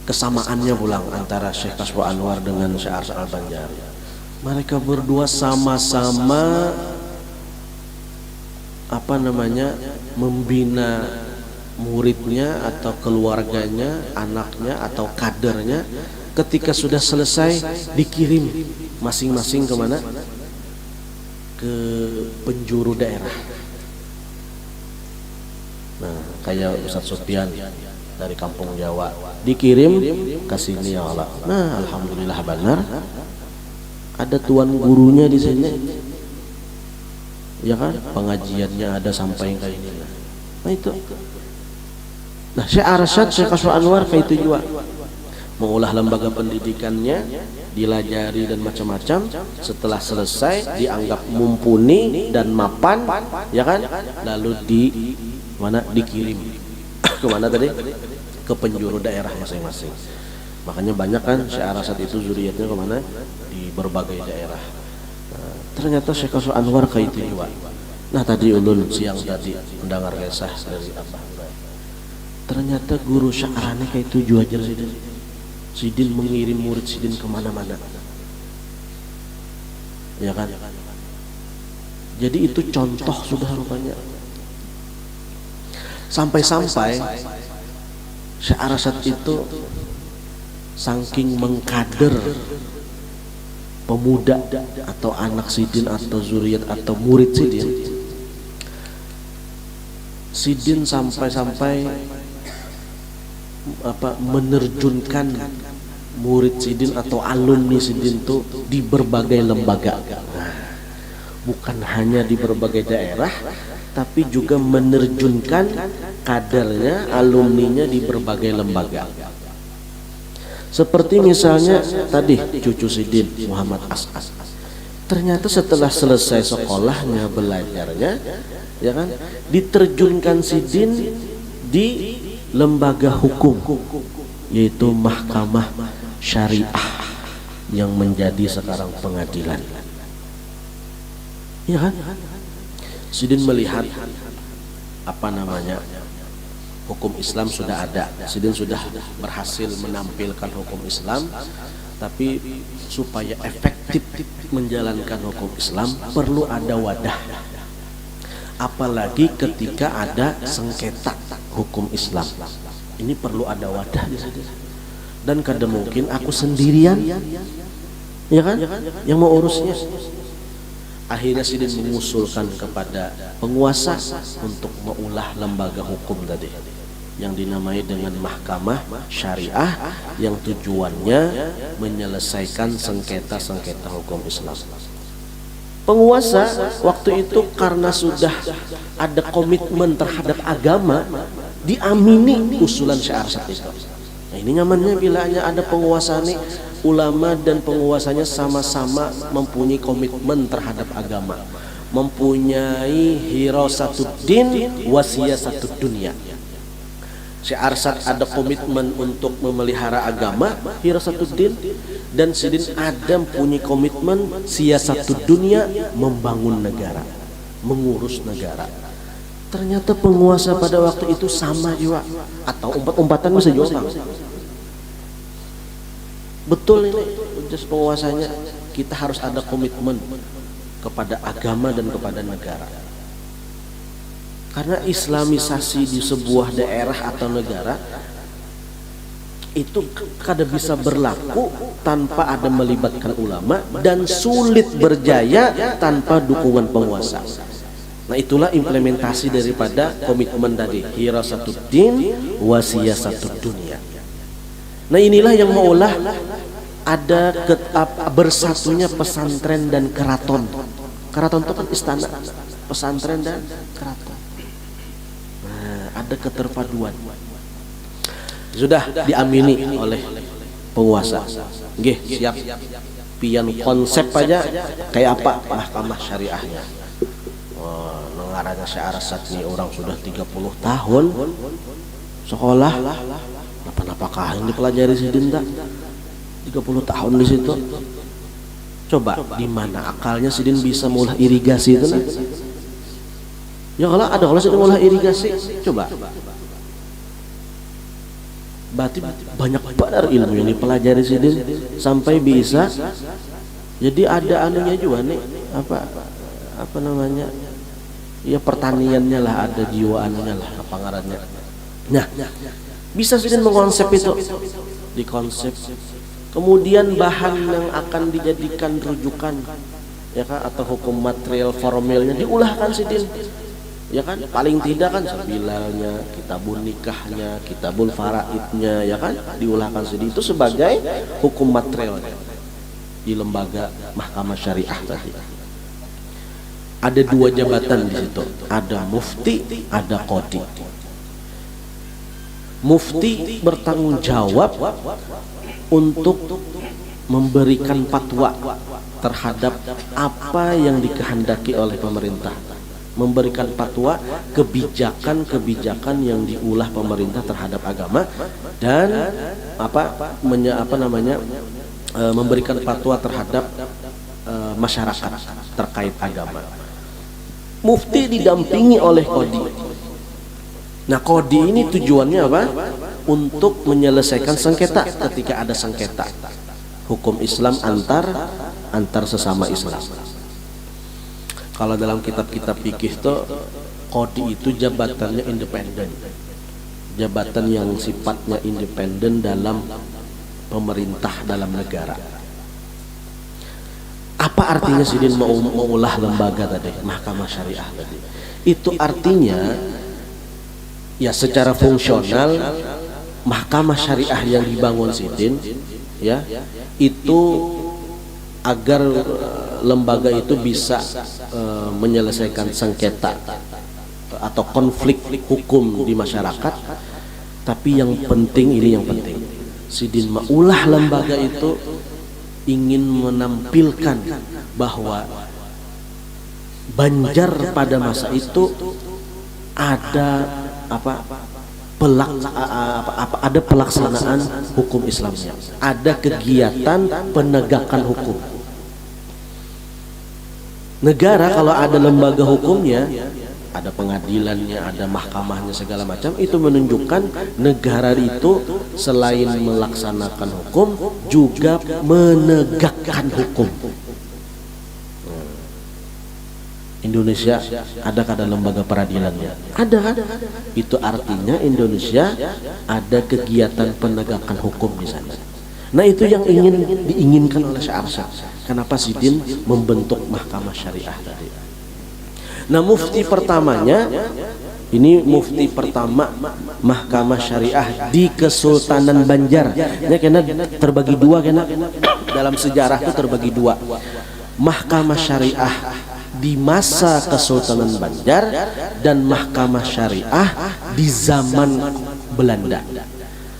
kesamaannya pulang antara Syekh Kashfu Anwar dengan Syekh Arsyad Al-Banjari. Mereka berdua sama-sama membina muridnya atau keluarganya, anaknya atau kadernya. Ketika sudah selesai dikirim masing-masing kemana? Ke penjuru daerah. Nah, kayak Ustadz Sufyan dari kampung Jawa dikirim ke sini, ya Allah. Nah, alhamdulillah benar ada tuan gurunya di sini, ya kan? Pengajiannya ada sampai kayak ini. Nah itu. Nah, Syekh Arsyad, Syekh Kashfu Anwar kayak itu juga mengolah lembaga pendidikannya, dilajari dan macam-macam. Setelah selesai dianggap mumpuni dan mapan, ya kan? Lalu dikirim ke mana tadi? Ke penjuru daerah masing-masing. Makanya banyak kan Syekh Arsyad itu zuriatnya kemana? Di berbagai daerah. Nah, ternyata Syekh Kashfu Anwar kayak itu juga. Nah tadi ulun siang tadi mendengar kisah dari Abah. Ternyata guru Sya'rani kayak itu juga ajar Sidin. Sidin mengirim murid Sidin kemana-mana. Ya kan? Jadi itu contoh sudah rupanya. Sampai-sampai Syekh Arsyad itu saking mengkader pemuda atau anak Sidin atau zuriat atau murid Sidin sampai-sampai menerjunkan murid Sidin atau alumni Sidin itu di berbagai lembaga. Bukan hanya di berbagai daerah, tapi juga menerjunkan kadernya, alumninya di berbagai lembaga. Seperti misalnya tadi cucu Sidin Muhammad As'as. Ternyata setelah selesai sekolahnya, belajarnya, ya kan, diterjunkan Sidin di lembaga hukum, yaitu Mahkamah Syariah yang menjadi sekarang pengadilan. Ya kan? Sidin melihat hukum Islam sudah ada. Sidin sudah berhasil menampilkan hukum Islam, tapi supaya efektif menjalankan hukum Islam perlu ada wadah. Apalagi ketika ada sengketa hukum Islam, ini perlu ada wadah di situ. Dan kadang mungkin aku sendirian, ya kan, yang mau urusnya. Akhirnya Sidin mengusulkan kepada penguasa untuk mengulah lembaga hukum tadi, yang dinamai dengan Mahkamah Syariah, yang tujuannya menyelesaikan sengketa-sengketa hukum Islam. Penguasa waktu itu karena sudah ada komitmen terhadap agama, diamini usulan Syekh Arsyad itu. Nah, ini nyamannya bila hanya ada penguasa nih, ulama dan penguasanya sama-sama mempunyai komitmen terhadap agama, mempunyai hirasatuddin wa siyasatud dunya. Syekh Arsyad ada komitmen untuk memelihara agama, hirasatuddin, dan Sidin ada punya komitmen siyasatud dunya, membangun negara, mengurus negara. Ternyata penguasa pada waktu itu sama juga, atau umpat-umpatan bisa juga sama. Betul ini just penguasanya, kita harus ada komitmen kepada agama dan kepada negara. Karena islamisasi di sebuah daerah atau negara itu kada bisa berlaku tanpa ada melibatkan ulama, dan sulit berjaya tanpa dukungan penguasa. Nah, itulah implementasi daripada komitmen tadi, hirasatuddin wa siyasatud dunya. Nah, inilah yang maulah ada bersatunya pesantren dan keraton. Keraton itu kan istana. pesantren dan keraton. Nah, ada keterpaduan. Sudah diamini oleh penguasa. Nggih, siap. Pian konsep aja kayak apa mahkamah syariahnya. Oh, nengaranya Syarasat nih orang sudah 30 tahun sekolah. Apakah yang dipelajari Sidin tak? 30 tahun di situ. Coba di mana akalnya Sidin bisa mulai irigasi itu nah? Ya kalau Sidin mulai irigasi, coba. Berarti banyak benar ilmu yang dipelajari Sidin sampai bisa. Jadi ada anunya juga nih, apa namanya? Ya pertaniannya lah, ada jiwa anunya lah, apa ngarannya. Nah, bisa Sidin mengkonsep itu, dikonsep. Kemudian bahan yang akan dijadikan rujukan, ya kan, atau hukum material formalnya diulahkan Sidin. Ya kan, paling tidak kan sebilalnya, kitabun nikahnya, kitabun faraidnya, ya kan, diulahkan Sidin itu sebagai hukum material di lembaga mahkamah syariah tadi. Ada 2 jabatan di situ, ada mufti, ada qadhi. Mufti bertanggung jawab untuk memberikan fatwa terhadap apa yang dikehendaki oleh pemerintah, memberikan fatwa kebijakan-kebijakan yang diulah pemerintah terhadap agama, dan memberikan fatwa terhadap masyarakat terkait agama. Mufti didampingi oleh qadhi. Nah, qadhi ini tujuannya apa? Untuk menyelesaikan sengketa ketika ada sengketa hukum Islam antar sesama Islam. Kalau dalam kitab-kitab fikih itu qadhi itu jabatannya independen, jabatan yang sifatnya independen dalam pemerintah, dalam negara. Apa artinya Sidin mengulah lembaga tadi, mahkamah syariah tadi? Itu artinya ya secara fungsional mahkamah syariah yang dibangun Sidin ya itu agar lembaga itu bisa menyelesaikan sengketa atau konflik hukum di masyarakat. Tapi yang penting, ini yang penting, Sidin mengulah lembaga itu ingin menampilkan bahwa Banjar pada masa itu ada ada pelaksanaan hukum Islamnya, ada kegiatan penegakan hukum. Negara kalau ada lembaga hukumnya, ada pengadilannya, ada mahkamahnya, segala macam, itu menunjukkan negara itu selain melaksanakan hukum juga menegakkan hukum. Indonesia ada lembaga peradilannya? Ada. Itu artinya Indonesia ada kegiatan penegakan hukum di sana. Nah, itu yang diinginkan oleh Syarasat. Kenapa Sidin membentuk mahkamah syariah tadi? Nah, mufti pertamanya ini mufti pertama mahkamah syariah di Kesultanan Banjar. Ya, kena terbagi 2 kena. Dalam sejarah itu terbagi 2. Mahkamah syariah di masa Kesultanan Banjar dan mahkamah syariah di zaman Belanda.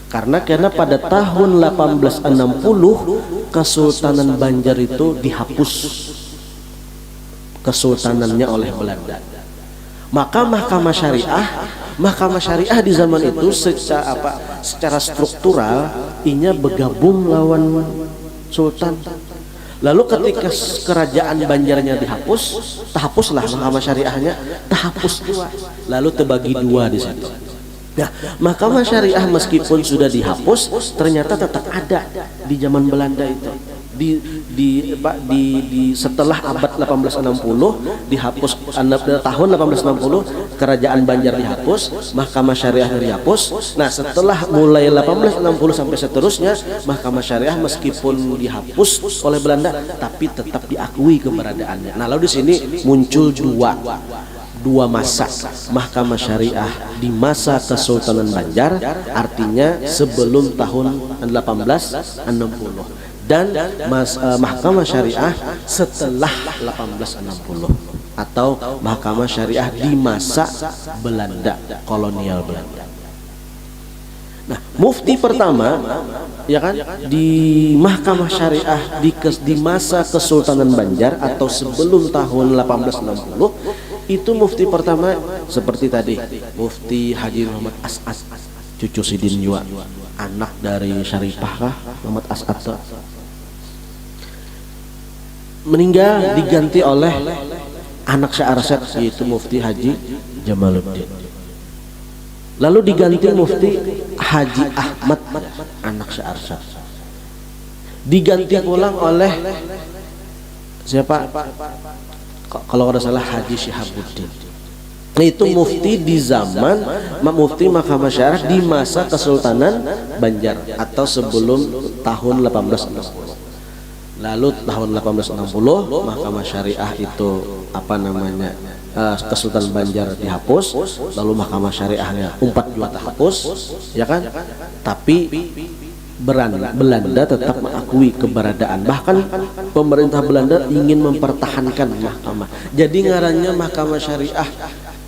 Karena pada tahun 1860 Kesultanan Banjar itu dihapus kesultanannya oleh Belanda. Maka mahkamah syariah di zaman itu secara struktural inya bergabung lawan sultan. Lalu ketika kerajaan Banjarnya terhapuslah mahkamah syariahnya, terhapus juga. Lalu terbagi 2 di situ. Nah, mahkamah syariah meskipun sudah dihapus, ternyata tetap ada di zaman Belanda itu. Setelah abad 1860 dihapus, tahun 1860 kerajaan Banjar dihapus, mahkamah syariah dihapus. Nah, setelah mulai 1860 sampai seterusnya, mahkamah syariah meskipun dihapus oleh Belanda tapi tetap diakui keberadaannya. Nah, lalu di sini muncul dua masa mahkamah syariah di masa Kesultanan Banjar, artinya sebelum tahun 1860, dan mahkamah syariah setelah 1860. atau mahkamah syariah di masa Belanda, kolonial Belanda. Nah, mufti pertama ya kan di mahkamah syariah di masa Kesultanan Banjar atau sebelum tahun 1860 itu mufti pertama seperti tadi Mufti Haji Muhammad As'ad, cucu Sidin Jua, anak dari Syarifah kah Muhammad As'ad, meninggal diganti oleh anak Syekh Arsyad yaitu Mufti Haji Jamaluddin. Lalu diganti Mufti Haji Ahmad, anak Syekh Arsyad. Diganti ulang oleh siapa? Kalau tidak salah Haji Syihabuddin. Nah, itu mufti di zaman mufti mahkamah syariah di masa Kesultanan Banjar atau sebelum tahun 1860. Lalu tahun 1860 mahkamah syariah itu Kesultanan Banjar dihapus, lalu mahkamah syariahnya umpat juga terhapus, ya kan? Tapi Belanda tetap mengakui keberadaan, bahkan pemerintah Belanda ingin mempertahankan mahkamah. Jadi ngarannya mahkamah syariah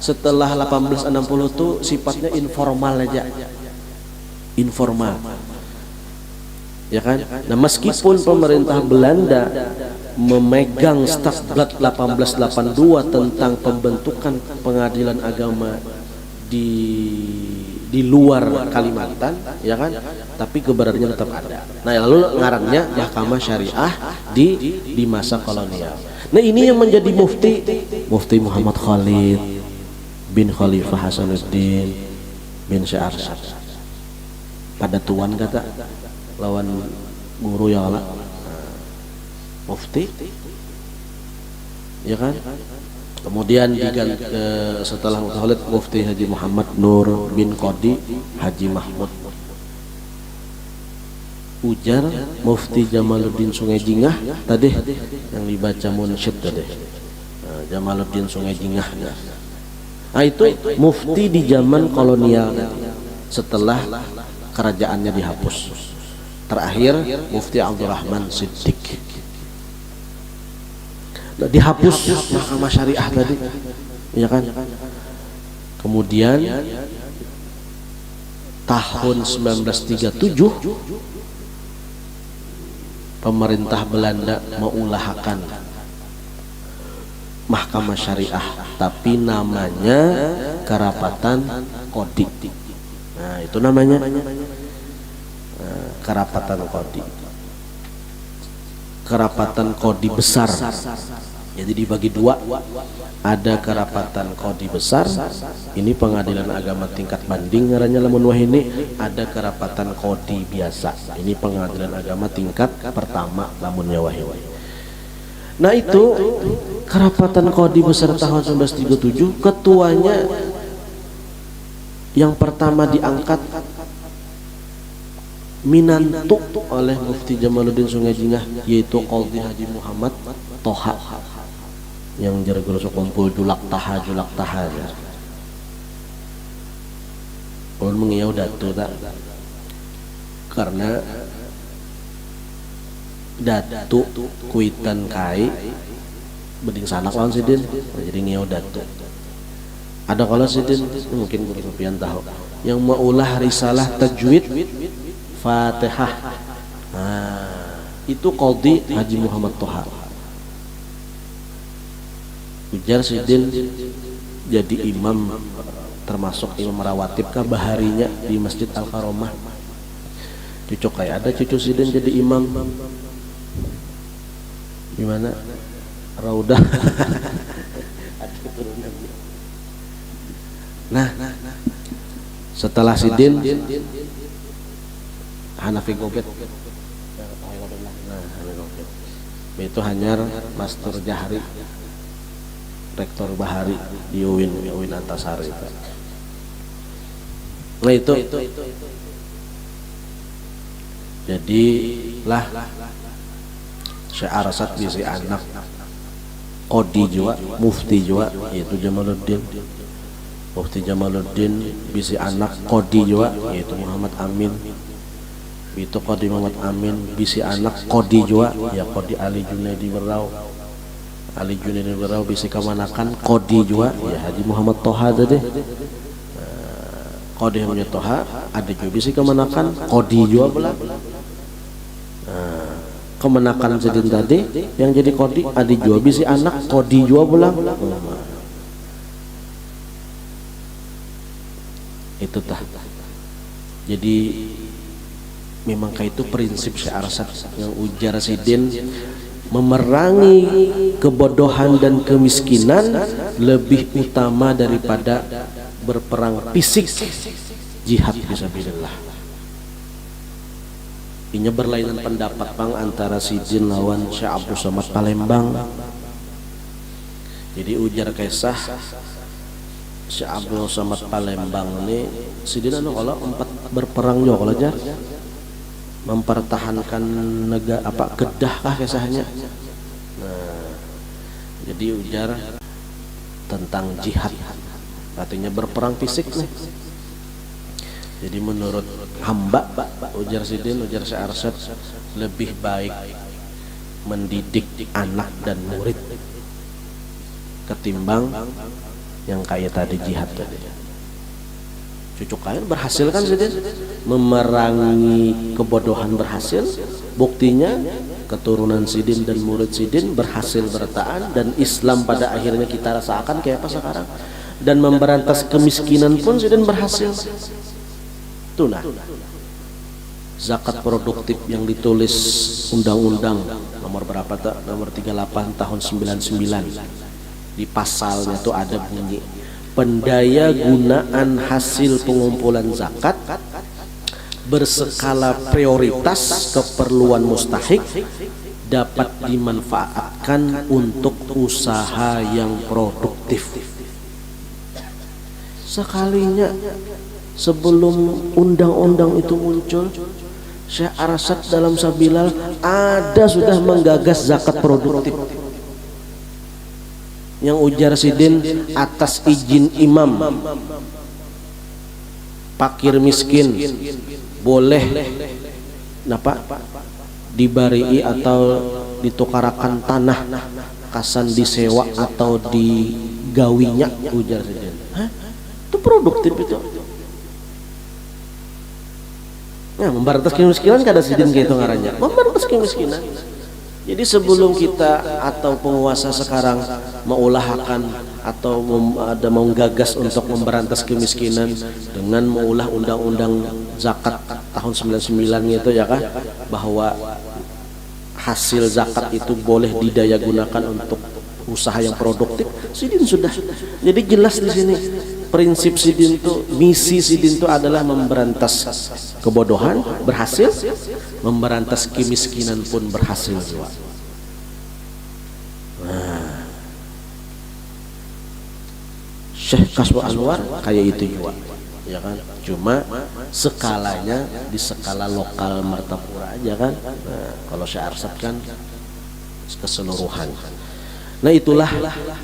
setelah 1860 itu sifatnya informal aja, informal, ya kan? Nah, meskipun pemerintah Belanda memegang Stadsblad 1882 tentang pembentukan pengadilan agama di luar Kalimantan, ya kan? Tapi keberadaannya tetap ada. Nah, lalu ngarannya mahkamah syariah di masa kolonial. Nah, ini yang menjadi mufti Muhammad Khalid bin Khalifah Hasanuddin bin Syekh Arsyad. Pada tuan kata lawan guru ya Allah. Mufti, ya kan? Kemudian diganti setelah Khalid Mufti Haji Muhammad Nur bin Qadi Haji Mahmud. Ujar Mufti Jamaluddin Sungai Jingah tadi yang dibaca munsyid tadi. Nah, Jamaluddin Sungai Jingah. Nah, itu mufti di zaman kolonial setelah kerajaannya dihapus. Terakhir Mufti Abdurrahman Siddiq. Nah, dihapus mahkamah syariah tadi, ya kan? Kemudian tahun 1937 pemerintah Belanda mengulahkan mahkamah syariah, tapi namanya Kerapatan Qadi. Nah, itu namanya Kerapatan Qadi. Kerapatan Qadi besar. Jadi dibagi dua, ada Kerapatan Qadi besar, ini pengadilan agama tingkat banding ngarannya lamun wah ini, ada Kerapatan Qadi biasa, ini pengadilan agama tingkat pertama lamun wah ini. Nah, itu Kerapatan Qadi besar tahun 1937, ketuanya yang pertama diangkat Minantu oleh Mufti Jamaluddin Sungai Jingah, yaitu Qadhi Haji Muhammad Toha yang jargon kumpul julak taha ya. Ulun mengiau datu tak, karena datu kuitan kai beding sanak lawan sidin, jadi ngiau datu. Ada kalau sidin mungkin kemudian tahu yang maulah risalah tajwid Fatihah. Nah, itu Qadhi Haji Muhammad Toha. Ujar sidin jadi imam, termasuk imam rawatib kah baharinya di Masjid Al-Karomah. Cucu kayak ada cucu sidin jadi imam. Gimana? Raudah. Nah, setelah sidin Hanafi Gobet. Nah, itu Hanyar Mastur Jahri, Rektor Bahari di UIN Antasari. Nah, itu jadilah Syekh Arsyad bisi anak Qadi juga, Mufti juga, yaitu Jamaluddin. Mufti Jamaluddin bisi anak Qadi juga, yaitu Muhammad Amin. Itu Qadi Muhammad Amin bisi anak Qadi juga, ya Qadi Ali Junaidi Berau. Ali Junaidi Berau bisi kamanakan Kodi juga ya Haji Muhammad Toha tadi Kodi punya Toha ada juga bisi kamanakan Kodi juga belah kemenakan Sidin tadi yang jadi Kodi ada juga bisi anak Kodi juga belah itu tah jadi memang kayak itu prinsip Syekh Arsad yang ujar Sidin memerangi kebodohan dan kemiskinan lebih utama daripada berperang fisik jihad fisabilillah. Ini berlainan pendapat bang antara Sidin lawan Syekh Abdul Somad Palembang. Jadi ujar kisah Syekh Abdul Somad Palembang ini Sidin anu kalau empat berperang juga kalau aja mempertahankan negara apa Kedah kah kisahnya. Nah, jadi ujar tentang jihad artinya berperang fisik nih. Jadi menurut hamba ujar Sidin ujar Syekh Arsad lebih baik mendidik anak dan murid ketimbang yang kayak tadi jihad tadi. Cucu kalian berhasil kan Sidin memerangi kebodohan berhasil, buktinya keturunan Sidin dan murid Sidin berhasil bertahan dan Islam pada akhirnya kita rasakan kayak apa sekarang, dan memberantas kemiskinan pun Sidin berhasil. Tuh nah zakat produktif yang ditulis undang-undang nomor berapa tak nomor 38 tahun 99 di pasalnya tuh ada bunyi pendaya gunaan hasil pengumpulan zakat berskala prioritas keperluan mustahik dapat dimanfaatkan untuk usaha yang produktif. Sekalinya sebelum undang-undang itu muncul, Syekh Arsad dalam Sabilal ada sudah menggagas zakat produktif. Yang ujar Sidin atas izin imam fakir miskin boleh napa dibari atau ditukarakan tanah kasan disewa atau digawinya ujar Sidin. Hah? Itu produktif itu. Nah, memberantas kemiskinan kada Sidin gitu ngarannya. Memberantas kemiskinan. Jadi sebelum kita atau penguasa sekarang mengulahkan atau ada menggagas untuk memberantas kemiskinan dengan mengulah undang-undang zakat tahun 99 itu ya kan, bahwa hasil zakat itu boleh didaya gunakan untuk usaha yang produktif, Sidin sudah. Jadi jelas di sini prinsip Sidin itu, misi Sidin itu adalah memberantas kebodohan berhasil, memberantas kemiskinan pun berhasil juga. Nah, Syekh Kasbu Anwar kayak itu juga, ya kan? Cuma skalanya di skala lokal Martapura aja kan. Nah, kalau Syekh Arsad kan keseluruhan. Nah itulah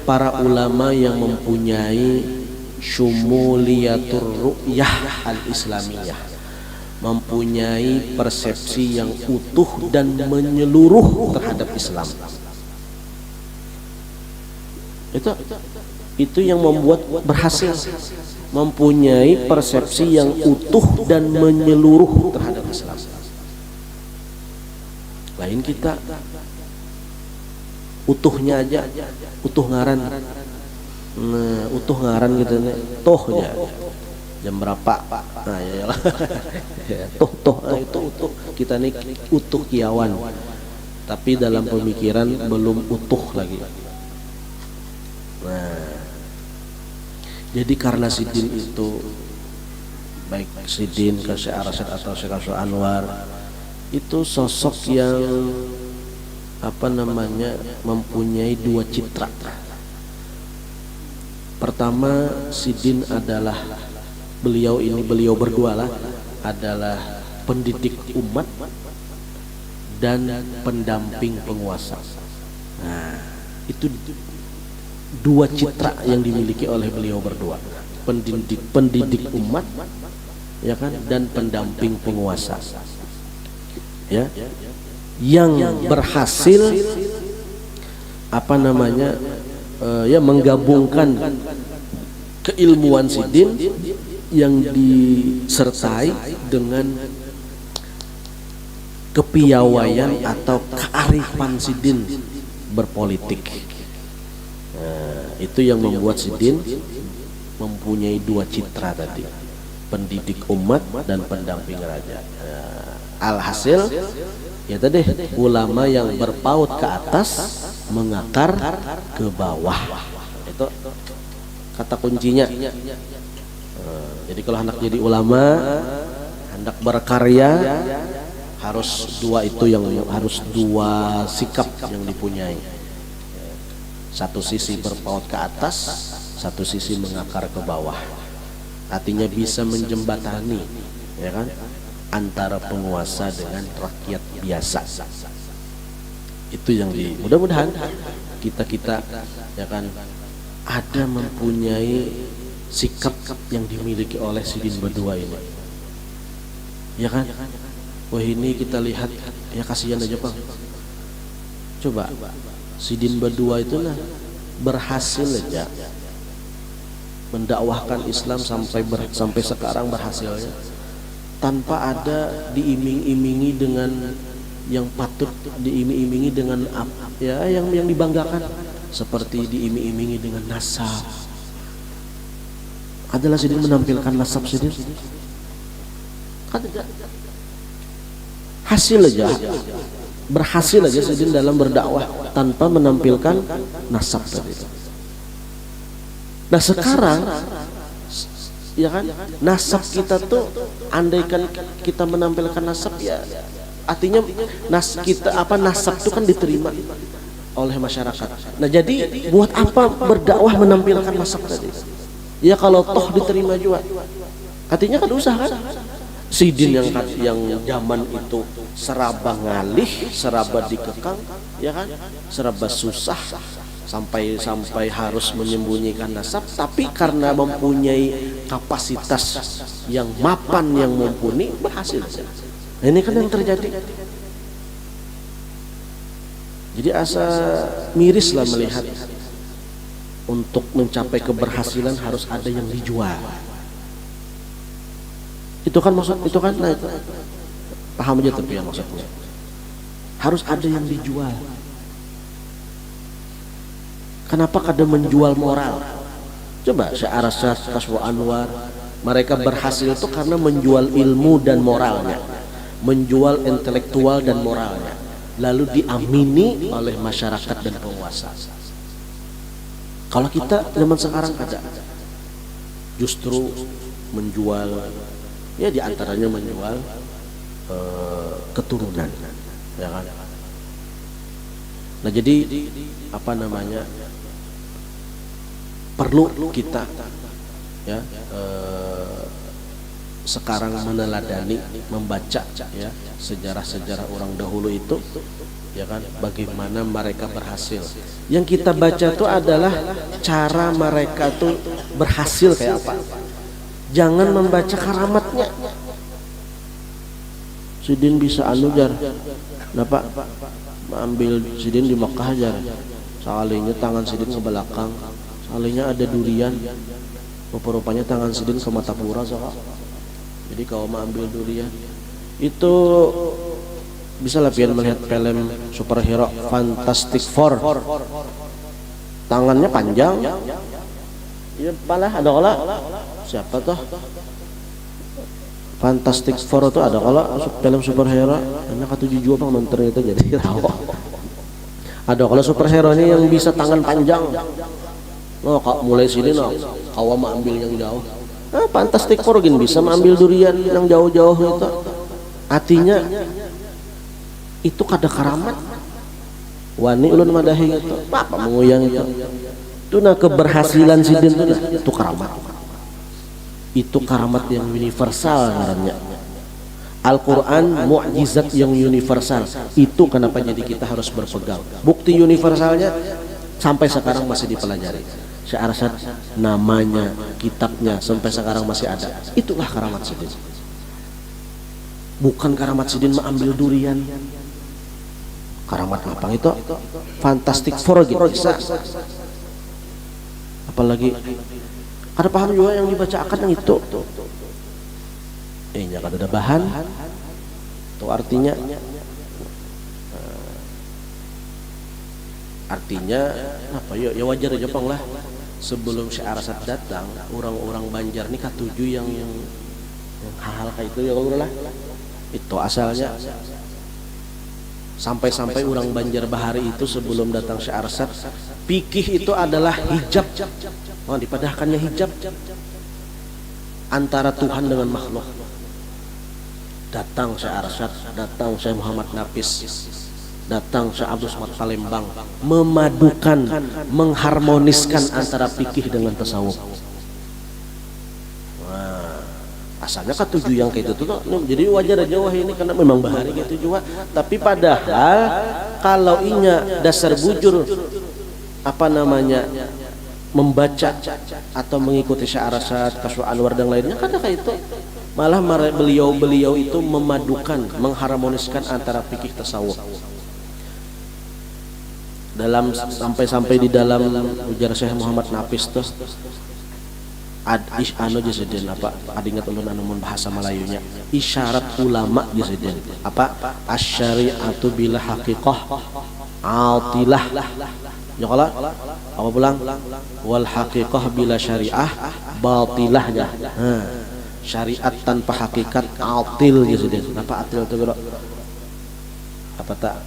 para ulama yang mempunyai syumuliyatur ru'yah al-islamiyah, mempunyai persepsi yang utuh dan menyeluruh terhadap Islam. Itu yang membuat berhasil, mempunyai persepsi yang utuh dan menyeluruh terhadap Islam. Lain kita utuhnya aja, utuh ngaran. Nah, utuh ngaran gitu nih, toh ya. Jam berapa? Nah, ya lah. Toh, itu utuh. Kita nih utuh kiawan. Tapi dalam pemikiran belum utuh lagi. Nah, jadi karena Sidin itu baik Sidin ke Syekh Arsad atau Syekh Kasbu Anwar itu sosok yang mempunyai dua citra. Pertama, Sidin adalah beliau berdua lah adalah pendidik umat dan pendamping penguasa. Nah, itu dua citra yang dimiliki oleh beliau berdua, pendidik umat ya kan, dan pendamping penguasa ya, yang berhasil apa namanya ya menggabungkan keilmuan Sidin yang disertai dengan kepiawaian atau kearifan Sidin berpolitik. Nah, itu yang membuat Sidin mempunyai dua citra tadi, pendidik umat dan pendamping raja. Alhasil ya tadi ulama yang berpaut ke atas mengakar ke bawah, itu kata kuncinya. Jadi kalau hendak jadi ulama, hendak berkarya, harus dua itu yang harus dua sikap yang dipunyai. Satu sisi berpaut ke atas, satu sisi mengakar ke bawah. Artinya bisa menjembatani, ya kan, antara penguasa dengan rakyat biasa. Itu yang mudah-mudahan kita ya kan ada mempunyai sikap yang dimiliki oleh Sidin berdua ini, ya kan. Wah ini kita lihat ya kasihan aja Bang. Coba Sidin berdua itu nah berhasil aja mendakwahkan Islam sampai sekarang berhasilnya, tanpa ada diiming-imingi dengan yang patut diiming-imingi dengan ya yang dibanggakan, seperti diiming-imingi dengan nasab. Adalah Sidin menampilkan nasab Sidin? Kan hasil aja, berhasil aja Sidin dalam berdakwah tanpa menampilkan nasab tadi. Nah sekarang ya kan nasab kita tuh, andaikan kita menampilkan nasab ya artinya nasab itu kan diterima oleh masyarakat. Nah jadi buat apa berdakwah menampilkan nasab tadi? Ya kalau toh diterima juga, artinya kan usaha kan. Sidin yang zaman itu seraba ngalih, seraba dikekang, ya kan, seraba susah, sampai harus menyembunyikan nasab, tapi karena mempunyai kapasitas yang mapan, yang mumpuni, berhasil. Nah, ini kan yang terjadi. Jadi asa miris lah melihat untuk mencapai keberhasilan harus ada yang dijual. Itu kan maksud, itu kan nah, paham aja tapi ya maksudnya. Harus ada yang dijual. Kenapa kadang menjual moral? Coba Syarasat, Kaswa Anwar, mereka berhasil itu karena menjual ilmu dan moralnya, menjual intelektual dan moralnya, lalu diamini oleh masyarakat dan penguasa. Kalau kita zaman sekarang ada justru menjual, ya diantaranya menjual keturunan, ya kan. Nah jadi apa namanya, perlu kita ya sekarang meneladani, membaca ya sejarah-sejarah orang dahulu itu, ya kan, bagaimana mereka berhasil. Yang kita baca itu adalah cara mereka tuh berhasil kayak apa. Jangan membaca karamatnya. Sidin bisa anujar, kenapa ambil Sidin di Makkah aja, sekalinya tangan Sidin ke belakang, sekalinya ada durian, rupa-rupanya tangan Sidin ke mata pura soal. Jadi kalau mau ambil durian itu bisa lah pian melihat film superhero Fantastic Four, tangannya panjang, ya pala ada olah. Siapa tuh Fantastic Four itu ada kalau film superhero, hanya ketujuh juga Bang nonton itu jadi tahu. Ada kalau superhero ini yang bisa tangan panjang. Oh, kak mulai sini no, kau mau ambil yang jauh. Nah, Fantastic Four gini bisa mengambil durian yang jauh-jauh itu. Artinya itu kada karamat. Wani ulun madahi itu, apa menguyang itu. Itu nah keberhasilan Sidin itu karamat. Itu karamat yang universal namanya. Al-Quran mukjizat yang universal. Itu kenapa jadi kita harus berpegang. Bukti universalnya sampai sekarang masih dipelajari. Syarasat namanya, kitabnya sampai sekarang masih ada. Itulah karamat Sidin. Bukan karamat Sidin mengambil durian. Karamat Mampang itu Fantastic Four gitu bisa. Apalagi ada paham juga yang dibacakan yang itu. Nya kada ada bahan. Itu artinya apa ya wajar aja pang lah. Sebelum Syekh Arsad datang, orang-orang Banjar nih katuju yang hal-hal kayak itu ya kalau lah. Itu asalnya sampai orang Banjar Bahari itu sebelum datang Syekh Arsad, fikih itu adalah hijab. Oh, dipadahkannya hijab antara Tuhan dengan makhluk. Datang Syekh Arsad, datang Syekh Muhammad Nafis, datang Syekh Abdul Somad Palembang, memadukan, mengharmoniskan antara fikih dengan tasawuf. Asalnya katuju yang kayak itu tuh, jadi wajar aja wah ini karena memang bahari gitu juga. Tapi padahal kalau inya dasar bujur apa namanya membaca atau mengikuti Syekh Arsad, Kashful Anwar dan lainnya kada kayak itu. Malah beliau itu memadukan, mengharmoniskan antara fikih tasawuf. Dalam sampai di dalam ujar Syekh Muhammad Nafis tuh anu jasidin apa adingat ulun anu mun bahasa Melayunya isyarat ulama jasidin apa asyari'atu bila haqiqah altilah ya kala apa pulang wal haqiqah bila syariah batilah ya syariat tanpa hakikat altil jasidin apa atil itu bro apa tak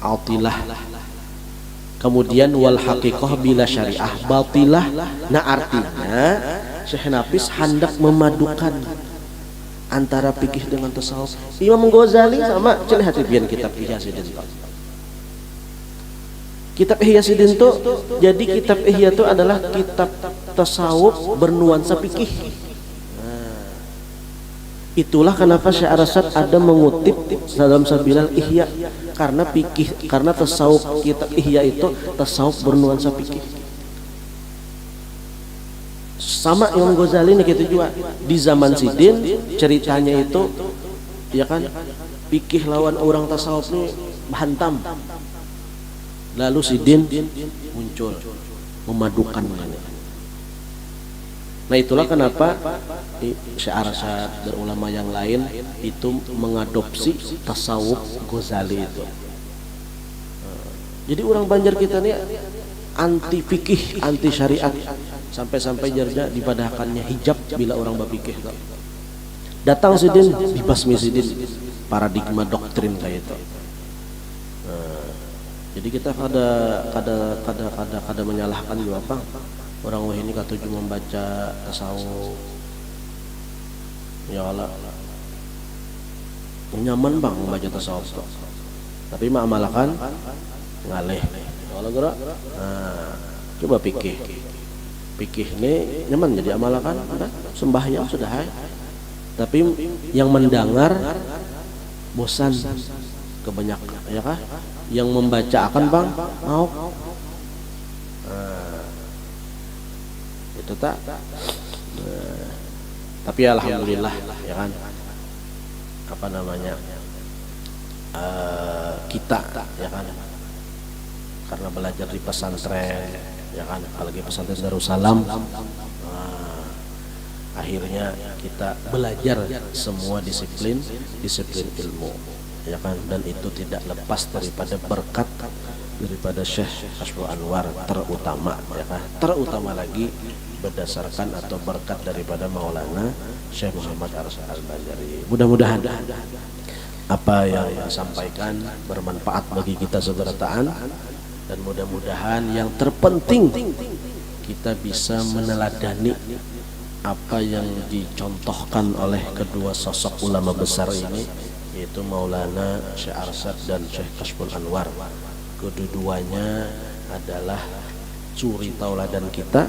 altilah. Kemudian wal haqiqah bila syariah batilah. Nah artinya Syekh Nafis hendak memadukan antara fikih dengan tasawuf. Imam Ghazali sama celih hatibian kitab Ihya Sidin. Kitab Ihya Sidin itu jadi kitab Ihya itu adalah kitab tasawuf bernuansa fikih. Itulah kenapa Syekh Arsad ada mengutip dalam Sabilal Ihya karena fikih, karena tasawuf kitab Ihya itu tasawuf bernuansa fikih. Sama Imam Ghazali nih gitu juga di zaman Sidin ceritanya itu ya kan fikih lawan orang tasawuf ini hantam. Lalu Sidin muncul memadukan ini. Nah itulah kenapa Syekh Arsad dan ulama yang lain itu mengadopsi tasawuf Ghazali itu. Jadi orang Banjar kita ini anti fikih, anti syariat, sampai-sampai jarnya dipadahkannya hijab bila orang berfikih. Datang Sidin, dibasmi Sidin, paradigma doktrin kayak itu. Jadi kita kada menyalahkan juga apa orang wah ini katuju membaca tasawuf ya Allah nyaman bang membaca tasawuf tuh. Tapi ma'amalakan ngalih ya Allah gerak. Coba pikih ini nyaman jadi amalakan sembahyang sudah hai. Tapi yang mendengar bosan kebanyakan ya kah? Yang membaca akan bang mau itu tak tapi alhamdulillah ya kan apa namanya kita ya kan karena belajar di pesantren ya kan apalagi pesantren Darussalam akhirnya kita belajar semua disiplin ilmu ya kan dan itu tidak lepas daripada berkat daripada Syekh Kashful Anwar terutama ya kan terutama lagi berdasarkan atau berkat daripada Maulana Syekh Muhammad Arsad Al-Banjari. Mudah-mudahan apa yang disampaikan bermanfaat bagi kita seberataan dan mudah-mudahan yang terpenting kita bisa meneladani apa yang dicontohkan oleh kedua sosok ulama besar ini yaitu Maulana Syekh Arsad dan Syekh Kashful Anwar. Kedua-duanya adalah suri tauladan kita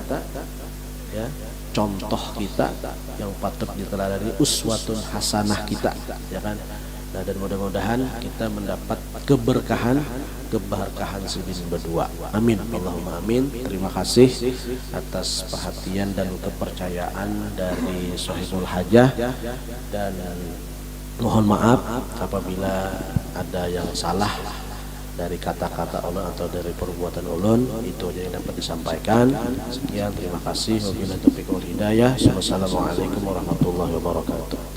ya, contoh kita yang patut diteladani, uswatun hasanah kita ya kan. Nah, dan mudah-mudahan kita mendapat keberkahan Sidin berdua. Amin. Allahumma amin. Terima kasih atas perhatian dan kepercayaan dari Sohibul Hajah dan Mohon maaf apabila ada yang salah dari kata-kata ulun atau dari perbuatan ulun. Itu aja yang dapat disampaikan. Sekian, terima kasih. Wabillahi taufiq wal hidayah. Wassalamualaikum warahmatullahi wabarakatuh.